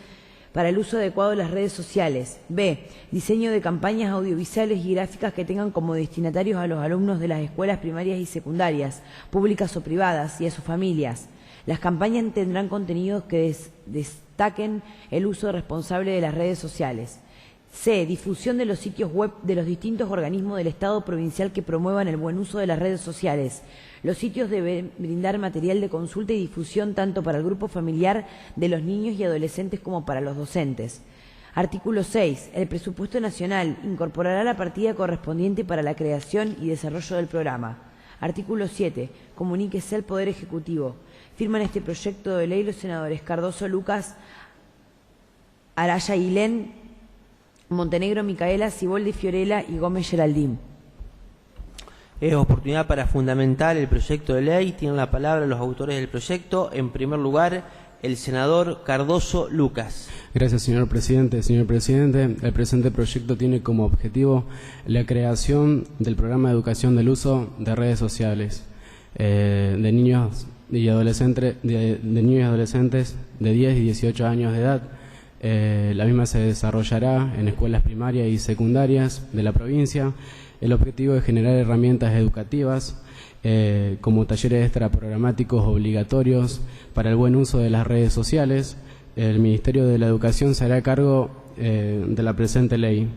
para el uso adecuado de las redes sociales. B. Diseño de campañas audiovisuales y gráficas que tengan como destinatarios a los alumnos de las escuelas primarias y secundarias, públicas o privadas, y a sus familias. Las campañas tendrán contenidos que destaquen el uso responsable de las redes sociales. C. Difusión de los sitios web de los distintos organismos del Estado provincial que promuevan el buen uso de las redes sociales. Los sitios deben brindar material de consulta y difusión tanto para el grupo familiar de los niños y adolescentes como para los docentes. Artículo 6. El presupuesto nacional incorporará la partida correspondiente para la creación y desarrollo del programa. Artículo 7. Comuníquese al Poder Ejecutivo. Firman este proyecto de ley los senadores Cardoso Lucas, Araya Ailén, Montenegro Micaela, Siboldi Fiorella y Gómez Geraldín. Es oportunidad para fundamentar el proyecto de ley. Tienen la palabra los autores del proyecto. En primer lugar, el senador Cardoso Lucas. Gracias, señor presidente. Señor presidente, el presente proyecto tiene como objetivo la creación del programa de educación del uso de redes sociales de niños y adolescentes de 10 y 18 años de edad. La misma se desarrollará en escuelas primarias y secundarias de la provincia. El objetivo es generar herramientas educativas como talleres extraprogramáticos obligatorios para el buen uso de las redes sociales. El Ministerio de la Educación se hará cargo de la presente ley.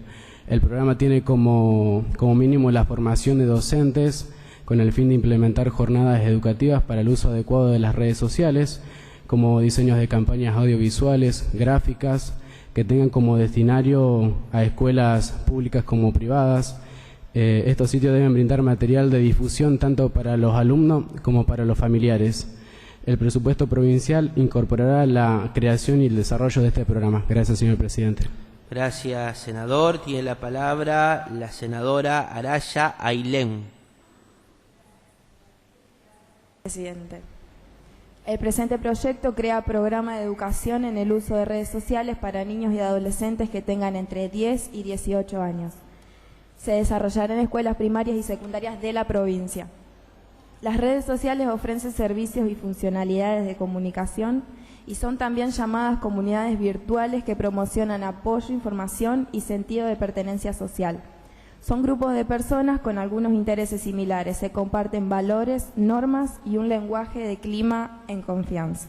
El programa tiene como mínimo la formación de docentes con el fin de implementar jornadas educativas para el uso adecuado de las redes sociales, como diseños de campañas audiovisuales, gráficas, que tengan como destinario a escuelas públicas como privadas. Estos sitios deben brindar material de difusión tanto para los alumnos como para los familiares. El presupuesto provincial incorporará la creación y el desarrollo de este programa. Gracias, señor presidente. Gracias, senador. Tiene la palabra la senadora Araya Ailén. Presidente. El presente proyecto crea programa de educación en el uso de redes sociales para niños y adolescentes que tengan entre 10 y 18 años. Se desarrollará en escuelas primarias y secundarias de la provincia. Las redes sociales ofrecen servicios y funcionalidades de comunicación y son también llamadas comunidades virtuales que promocionan apoyo, información y sentido de pertenencia social. Son grupos de personas con algunos intereses similares, se comparten valores, normas y un lenguaje de clima en confianza.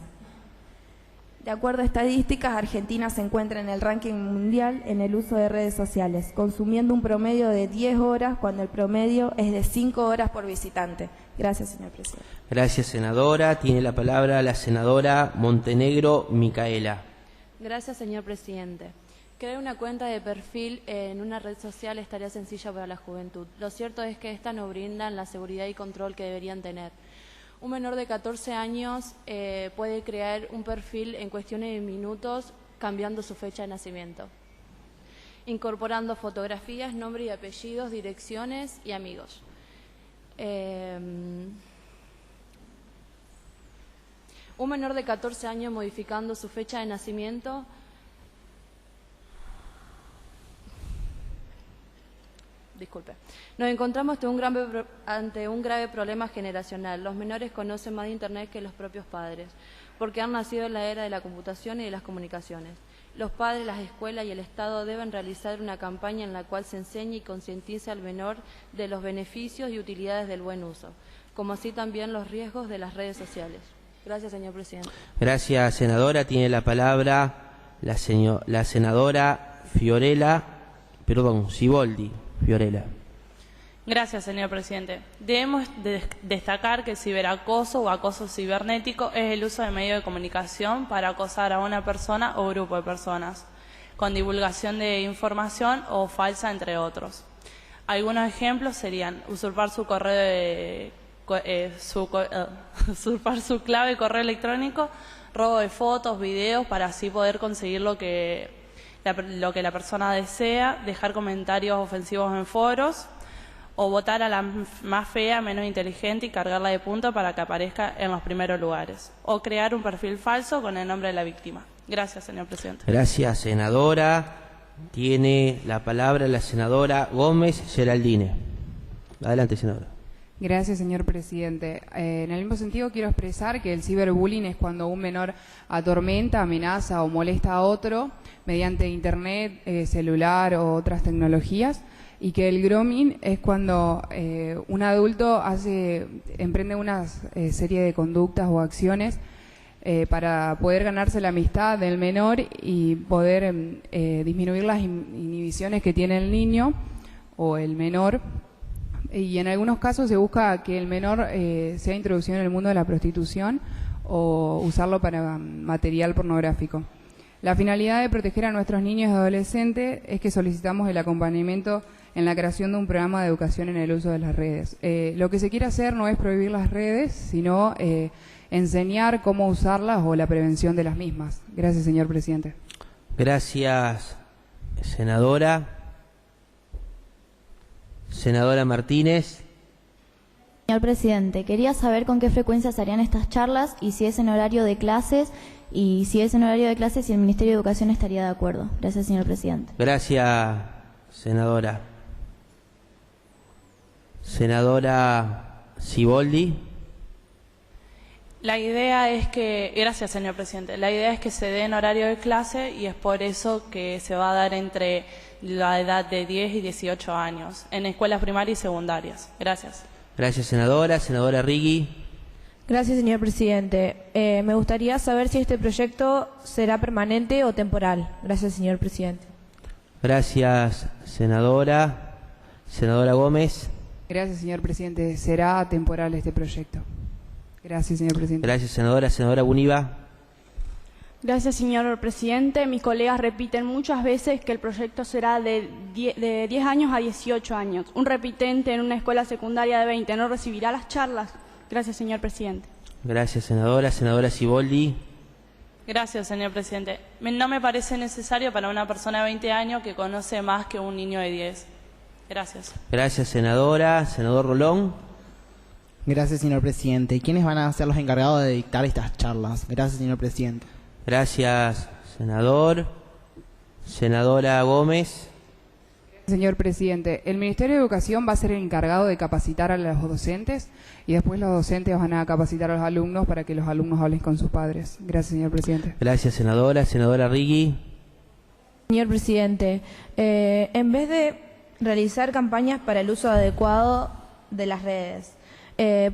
De acuerdo a estadísticas, Argentina se encuentra en el ranking mundial en el uso de redes sociales, consumiendo un promedio de 10 horas cuando el promedio es de 5 horas por visitante. Gracias, señor presidente. Gracias, senadora. Tiene la palabra la senadora Montenegro Micaela. Gracias, señor presidente. Crear una cuenta de perfil en una red social es tarea sencilla para la juventud. Lo cierto es que estas no brindan la seguridad y control que deberían tener. Un menor de 14 años puede crear un perfil en cuestiones de minutos cambiando su fecha de nacimiento, incorporando fotografías, nombre y apellidos, direcciones y amigos. Un menor de 14 años modificando su fecha de nacimiento Nos encontramos ante un grave problema generacional. Los menores conocen más de Internet que los propios padres, porque han nacido en la era de la computación y de las comunicaciones. Los padres, las escuelas y el Estado deben realizar una campaña en la cual se enseñe y concientice al menor de los beneficios y utilidades del buen uso, como así también los riesgos de las redes sociales. Gracias, señor presidente. Gracias, senadora. Tiene la palabra la senadora Siboldi. Fiorella. Gracias, señor presidente. Debemos destacar que el ciberacoso o acoso cibernético es el uso de medios de comunicación para acosar a una persona o grupo de personas, con divulgación de información o falsa, entre otros. Algunos ejemplos serían usurpar su usurpar su clave de correo electrónico, robo de fotos, videos, para así poder conseguir lo que la persona desea, dejar comentarios ofensivos en foros, o votar a la más fea, menos inteligente y cargarla de punto para que aparezca en los primeros lugares, o crear un perfil falso con el nombre de la víctima. Gracias, señor presidente. Gracias, senadora. Tiene la palabra la senadora Gómez Geraldine. Adelante, senadora. Gracias, señor presidente. En el mismo sentido, quiero expresar que el ciberbullying es cuando un menor atormenta, amenaza o molesta a otro mediante Internet, celular o otras tecnologías, y que el grooming es cuando un adulto emprende una serie de conductas o acciones para poder ganarse la amistad del menor y poder disminuir las inhibiciones que tiene el niño o el menor. Y en algunos casos se busca que el menor sea introducido en el mundo de la prostitución o usarlo para material pornográfico. La finalidad de proteger a nuestros niños y adolescentes es que solicitamos el acompañamiento en la creación de un programa de educación en el uso de las redes. Lo que se quiere hacer no es prohibir las redes, sino enseñar cómo usarlas o la prevención de las mismas. Gracias, señor presidente. Gracias, senadora. Senadora Martínez. Señor presidente, quería saber con qué frecuencia se harían estas charlas y si es en horario de clases, y si es en horario de clases, si el Ministerio de Educación estaría de acuerdo. Gracias, señor presidente. Gracias, senadora. Senadora Siboldi. La idea es que, gracias, señor presidente, la idea es que se dé en horario de clase y es por eso que se va a dar entre la edad de 10 y 18 años, en escuelas primarias y secundarias. Gracias. Gracias, senadora. Senadora Rigui. Gracias, señor presidente. Me gustaría saber si este proyecto será permanente o temporal. Gracias, señor presidente. Gracias, senadora. Senadora Gómez. Gracias, señor presidente. Será temporal este proyecto. Gracias, señor presidente. Gracias, senadora. Senadora Buniva. Gracias, señor presidente. Mis colegas repiten muchas veces que el proyecto será de 10 años a 18 años. Un repitente en una escuela secundaria de 20 no recibirá las charlas. Gracias, señor presidente. Gracias, senadora. Senadora Siboldi. Gracias, señor presidente. No me parece necesario para una persona de 20 años que conoce más que un niño de 10. Gracias. Gracias, senadora. Senador Rolón. Gracias, señor presidente. ¿Quiénes van a ser los encargados de dictar estas charlas? Gracias, señor presidente. Gracias, senador. Senadora Gómez. Señor presidente, el Ministerio de Educación va a ser el encargado de capacitar a los docentes y después los docentes van a capacitar a los alumnos para que los alumnos hablen con sus padres. Gracias, señor presidente. Gracias, senadora. Senadora Rigui. Señor presidente, en vez de realizar campañas para el uso adecuado de las redes,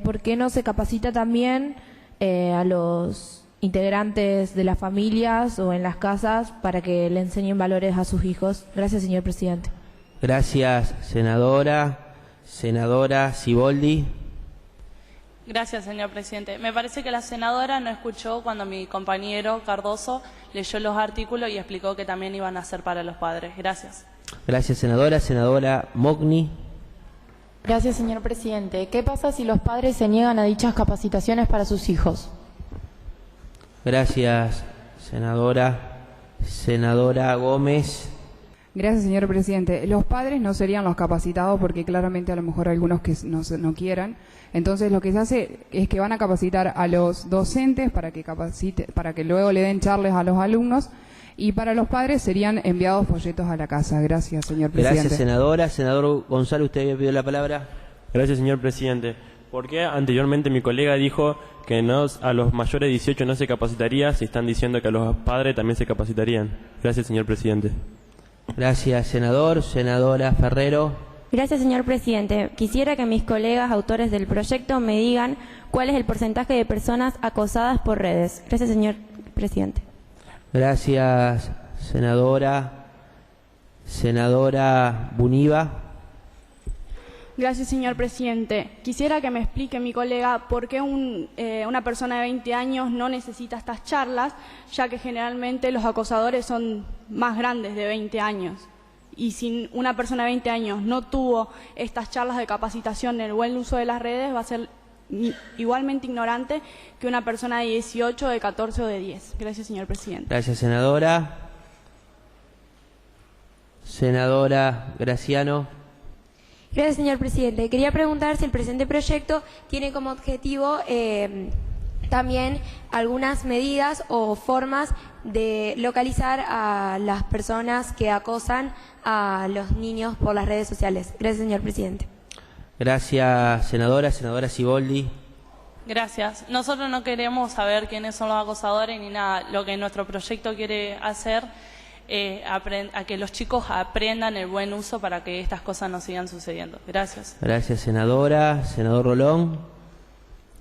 ¿por qué no se capacita también a los integrantes de las familias o en las casas para que le enseñen valores a sus hijos? Gracias, señor presidente. Gracias, senadora. Senadora Siboldi. Gracias, señor presidente. Me parece que la senadora no escuchó cuando mi compañero Cardoso leyó los artículos y explicó que también iban a ser para los padres. Gracias. Gracias, senadora. Senadora Mogni. Gracias, señor presidente. ¿Qué pasa si los padres se niegan a dichas capacitaciones para sus hijos? Gracias, senadora. Senadora Gómez. Gracias, señor presidente. Los padres no serían los capacitados porque claramente a lo mejor algunos que no quieran. Entonces lo que se hace es que van a capacitar a los docentes para que luego le den charlas a los alumnos, y para los padres serían enviados folletos a la casa. Gracias, señor presidente. Gracias, senadora. Senador Gonzalo, usted había pedido la palabra. Gracias, señor presidente. ¿Por qué anteriormente mi colega dijo que a los mayores de 18 no se capacitaría si están diciendo que a los padres también se capacitarían? Gracias, señor presidente. Gracias, senador. Senadora Ferrero. Gracias, señor presidente. Quisiera que mis colegas autores del proyecto me digan cuál es el porcentaje de personas acosadas por redes. Gracias, señor presidente. Gracias, senadora. Senadora Buniva. Gracias, señor presidente. Quisiera que me explique mi colega por qué una persona de 20 años no necesita estas charlas, ya que generalmente los acosadores son más grandes de 20 años. Y si una persona de 20 años no tuvo estas charlas de capacitación en el buen uso de las redes, va a ser igualmente ignorante que una persona de 18, de 14 o de 10. Gracias, señor presidente. Gracias, senadora. Senadora Graciano. Gracias, señor presidente. Quería preguntar si el presente proyecto tiene como objetivo también algunas medidas o formas de localizar a las personas que acosan a los niños por las redes sociales. Gracias, señor presidente. Gracias, senadora. Senadora Siboldi. Gracias. Nosotros no queremos saber quiénes son los acosadores ni nada. Lo que nuestro proyecto quiere hacer a que los chicos aprendan el buen uso para que estas cosas no sigan sucediendo. Gracias. Gracias, senadora. Senador Rolón.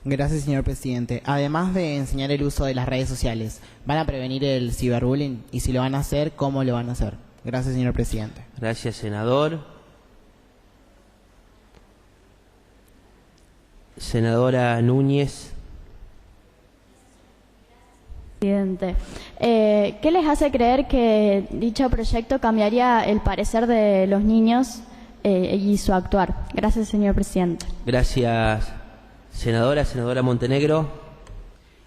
Gracias, señor presidente. Además de enseñar el uso de las redes sociales, ¿van a prevenir el ciberbullying? Y si lo van a hacer, ¿cómo lo van a hacer? Gracias, señor presidente. Gracias, senador. Senadora Núñez. Presidente, ¿qué les hace creer que dicho proyecto cambiaría el parecer de los niños y su actuar? Gracias, señor presidente. Gracias, senadora. Senadora Montenegro.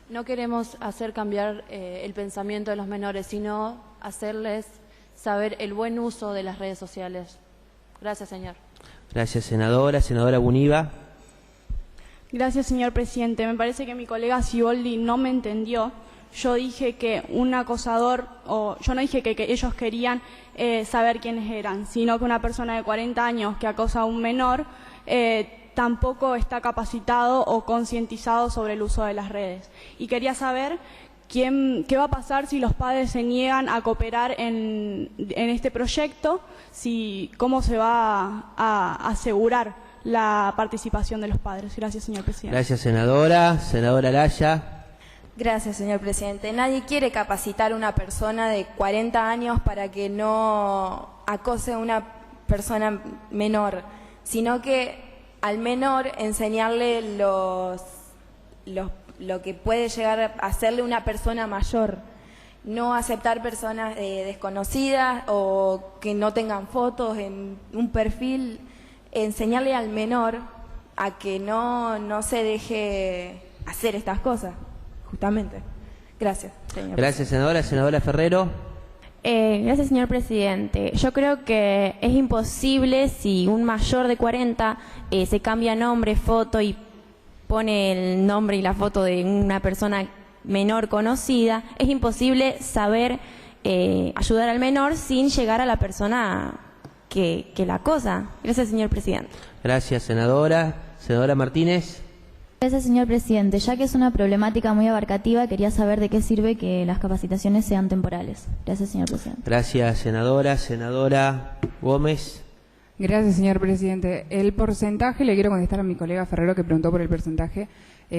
No queremos hacer cambiar el pensamiento de los menores, sino hacerles saber el buen uso de las redes sociales. Gracias, señor. Gracias, senadora. Senadora Buniva. Gracias, señor presidente. Me parece que mi colega Siboldi no me entendió. Yo dije que un acosador, yo no dije que ellos querían saber quiénes eran, sino que una persona de 40 años que acosa a un menor tampoco está capacitado o concientizado sobre el uso de las redes. Y quería saber qué va a pasar si los padres se niegan a cooperar en este proyecto, cómo se va a asegurar la participación de los padres. Gracias, señor presidente. Gracias, senadora. Senadora Laya. Gracias, señor presidente. Nadie quiere capacitar a una persona de 40 años para que no acose a una persona menor, sino que al menor enseñarle lo que puede llegar a hacerle una persona mayor. No aceptar personas desconocidas o que no tengan fotos en un perfil. Enseñarle al menor a que no se deje hacer estas cosas. Justamente. Gracias, señor. Gracias, senadora. Senadora Ferrero. Gracias, señor presidente. Yo creo que es imposible si un mayor de 40 se cambia nombre, foto y pone el nombre y la foto de una persona menor conocida, es imposible saber ayudar al menor sin llegar a la persona que la cosa. Gracias, señor presidente. Gracias, senadora. Senadora Martínez. Gracias, señor presidente. Ya que es una problemática muy abarcativa, quería saber de qué sirve que las capacitaciones sean temporales. Gracias, señor presidente. Gracias, senadora. Senadora Gómez. Gracias, señor presidente. El porcentaje, le quiero contestar a mi colega Ferrero que preguntó por el porcentaje,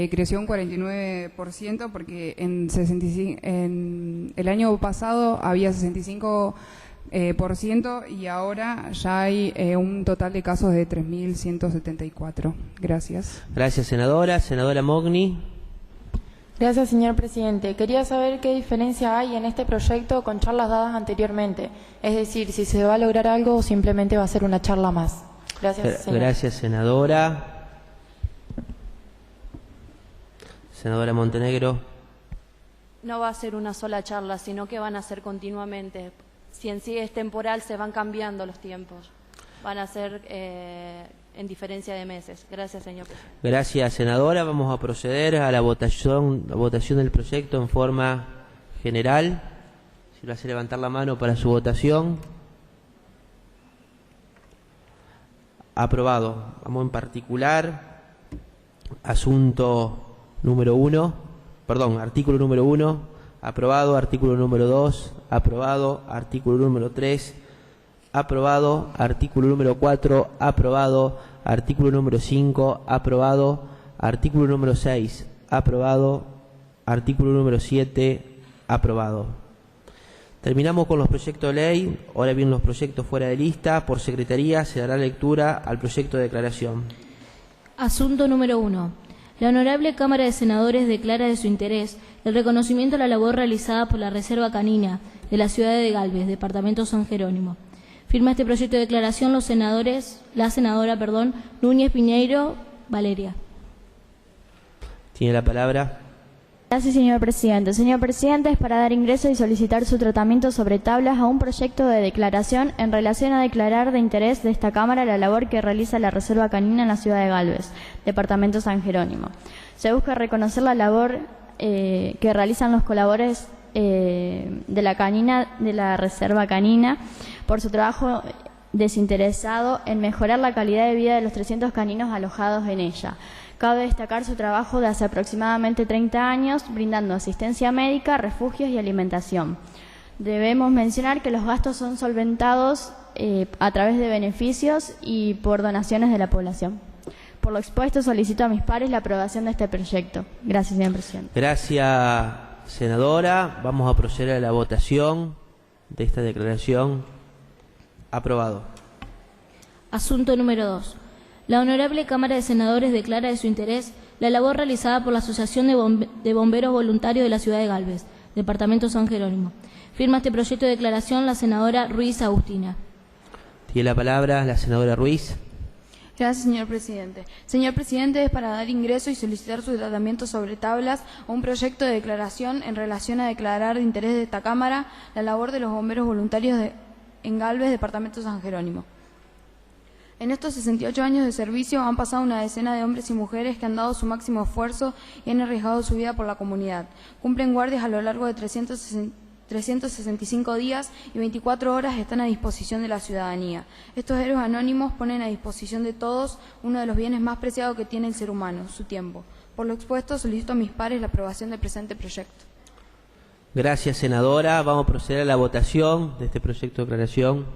creció un 49% porque en el año pasado había 65% y ahora ya hay un total de casos de 3.174. Gracias. Gracias, senadora. Senadora Mogni. Gracias, señor presidente. Quería saber qué diferencia hay en este proyecto con charlas dadas anteriormente. Es decir, si se va a lograr algo o simplemente va a ser una charla más. Gracias, señor. Gracias, senadora. Senadora Montenegro. No va a ser una sola charla, sino que van a ser continuamente. Si en sí es temporal, se van cambiando los tiempos. Van a ser en diferencia de meses. Gracias, señor presidente. Gracias, senadora. Vamos a proceder a la votación del proyecto en forma general. Si lo hace levantar la mano para su votación. Aprobado. Vamos en particular. Artículo número 1. Aprobado. Artículo número 2. Aprobado. Artículo número 3. Aprobado. Artículo número 4. Aprobado. Artículo número 5. Aprobado. Artículo número 6. Aprobado. Artículo número 7. Aprobado. Terminamos con los proyectos de ley. Ahora bien, los proyectos fuera de lista. Por secretaría se dará lectura al proyecto de declaración. Asunto número 1. La Honorable Cámara de Senadores declara de su interés el reconocimiento a la labor realizada por la Reserva Canina de la ciudad de Galvez, departamento San Jerónimo. Firma este proyecto de declaración la senadora Núñez Piñeiro Valeria. Tiene la palabra. Gracias, señor presidente. Señor presidente, es para dar ingreso y solicitar su tratamiento sobre tablas a un proyecto de declaración en relación a declarar de interés de esta Cámara la labor que realiza la Reserva Canina en la ciudad de Galvez, departamento San Jerónimo. Se busca reconocer la labor que realizan los colaboradores de la Reserva Canina por su trabajo desinteresado en mejorar la calidad de vida de los 300 caninos alojados en ella. Cabe destacar su trabajo de hace aproximadamente 30 años, brindando asistencia médica, refugios y alimentación. Debemos mencionar que los gastos son solventados a través de beneficios y por donaciones de la población. Por lo expuesto, solicito a mis pares la aprobación de este proyecto. Gracias, señor presidente. Gracias, senadora. Vamos a proceder a la votación de esta declaración. Aprobado. Asunto número 2. La Honorable Cámara de Senadores declara de su interés la labor realizada por la Asociación de Bomberos Voluntarios de la ciudad de Galvez, departamento San Jerónimo. Firma este proyecto de declaración la senadora Ruiz Agustina. Tiene la palabra la senadora Ruiz. Gracias, señor presidente. Señor presidente, es para dar ingreso y solicitar su tratamiento sobre tablas a un proyecto de declaración en relación a declarar de interés de esta Cámara la labor de los bomberos voluntarios en Galvez, departamento San Jerónimo. En estos 68 años de servicio han pasado una decena de hombres y mujeres que han dado su máximo esfuerzo y han arriesgado su vida por la comunidad. Cumplen guardias a lo largo de 365 días y 24 horas están a disposición de la ciudadanía. Estos héroes anónimos ponen a disposición de todos uno de los bienes más preciados que tiene el ser humano, su tiempo. Por lo expuesto, solicito a mis pares la aprobación del presente proyecto. Gracias, senadora. Vamos a proceder a la votación de este proyecto de declaración.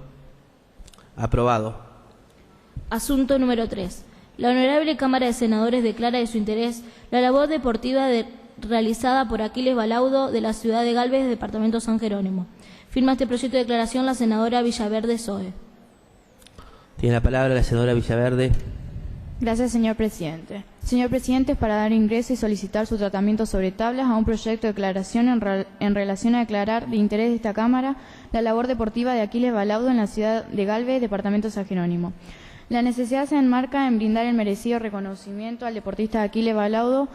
Aprobado. Asunto número 3. La Honorable Cámara de Senadores declara de su interés la labor deportiva realizada por Aquiles Balaudo de la ciudad de Galvez, departamento San Jerónimo. Firma este proyecto de declaración la senadora Villaverde Zoe. Tiene la palabra la senadora Villaverde. Gracias, señor presidente. Señor presidente, es para dar ingreso y solicitar su tratamiento sobre tablas a un proyecto de declaración en relación a declarar de interés de esta Cámara la labor deportiva de Aquiles Balaudo en la ciudad de Galvez, departamento San Jerónimo. La necesidad se enmarca en brindar el merecido reconocimiento al deportista Aquiles Balaudo,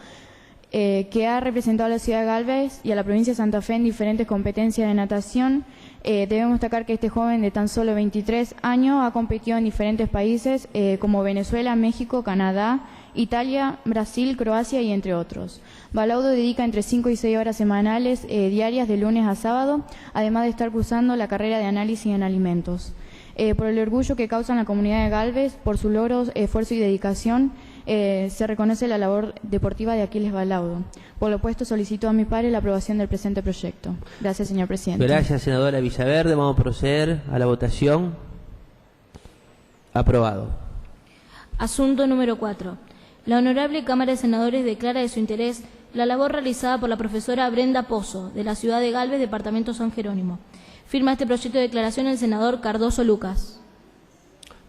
que ha representado a la ciudad de Galvez y a la provincia de Santa Fe en diferentes competencias de natación. Debemos destacar que este joven de tan solo 23 años ha competido en diferentes países como Venezuela, México, Canadá, Italia, Brasil, Croacia y entre otros. Balaudo dedica entre 5 y 6 horas semanales diarias de lunes a sábado, además de estar cursando la carrera de análisis en alimentos. Por el orgullo que causan la comunidad de Galvez, por sus logros, esfuerzo y dedicación, se reconoce la labor deportiva de Aquiles Balaudo. Por lo opuesto, solicito a mi padre la aprobación del presente proyecto. Gracias, señor presidente. Gracias, senadora Villaverde. Vamos a proceder a la votación. Aprobado. Asunto número 4. La Honorable Cámara de Senadores declara de su interés la labor realizada por la profesora Brenda Pozo, de la ciudad de Galvez, departamento San Jerónimo. Firma este proyecto de declaración el senador Cardoso Lucas.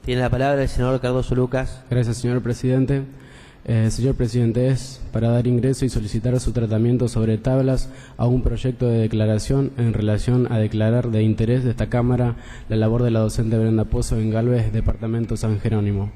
Tiene la palabra el senador Cardoso Lucas. Gracias, señor presidente. Señor presidente, es para dar ingreso y solicitar su tratamiento sobre tablas a un proyecto de declaración en relación a declarar de interés de esta Cámara la labor de la docente Brenda Pozo en Galvez, departamento San Jerónimo.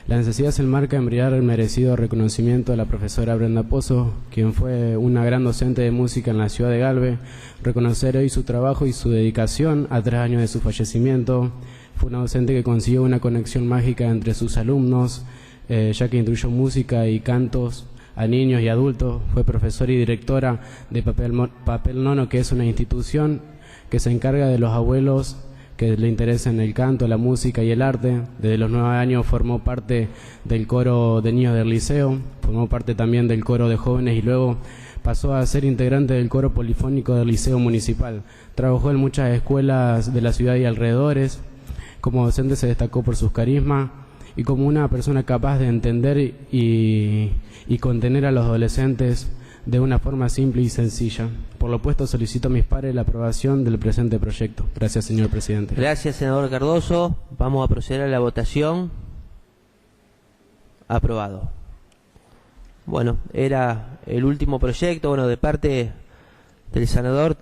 La necesidad se enmarca en brindar el merecido reconocimiento a la profesora Brenda Pozo, quien fue una gran docente de música en la ciudad de Galvez, reconocer hoy su trabajo y su dedicación a 3 años de su fallecimiento. Fue una docente que consiguió una conexión mágica entre sus alumnos, ya que instruyó música y cantos a niños y adultos. Fue profesora y directora de Papel Nono, que es una institución que se encarga de los abuelos que le interesan el canto, la música y el arte. Desde los 9 años formó parte del coro de niños del liceo, formó parte también del coro de jóvenes y luego pasó a ser integrante del coro polifónico del liceo municipal. Trabajó en muchas escuelas de la ciudad y alrededores. Como docente se destacó por sus carismas y como una persona capaz de entender y contener a los adolescentes de una forma simple y sencilla. Por lo opuesto, solicito a mis pares la aprobación del presente proyecto. Gracias, señor presidente. Gracias, senador Cardoso. Vamos a proceder a la votación. Aprobado. Bueno, era el último proyecto, de parte del senador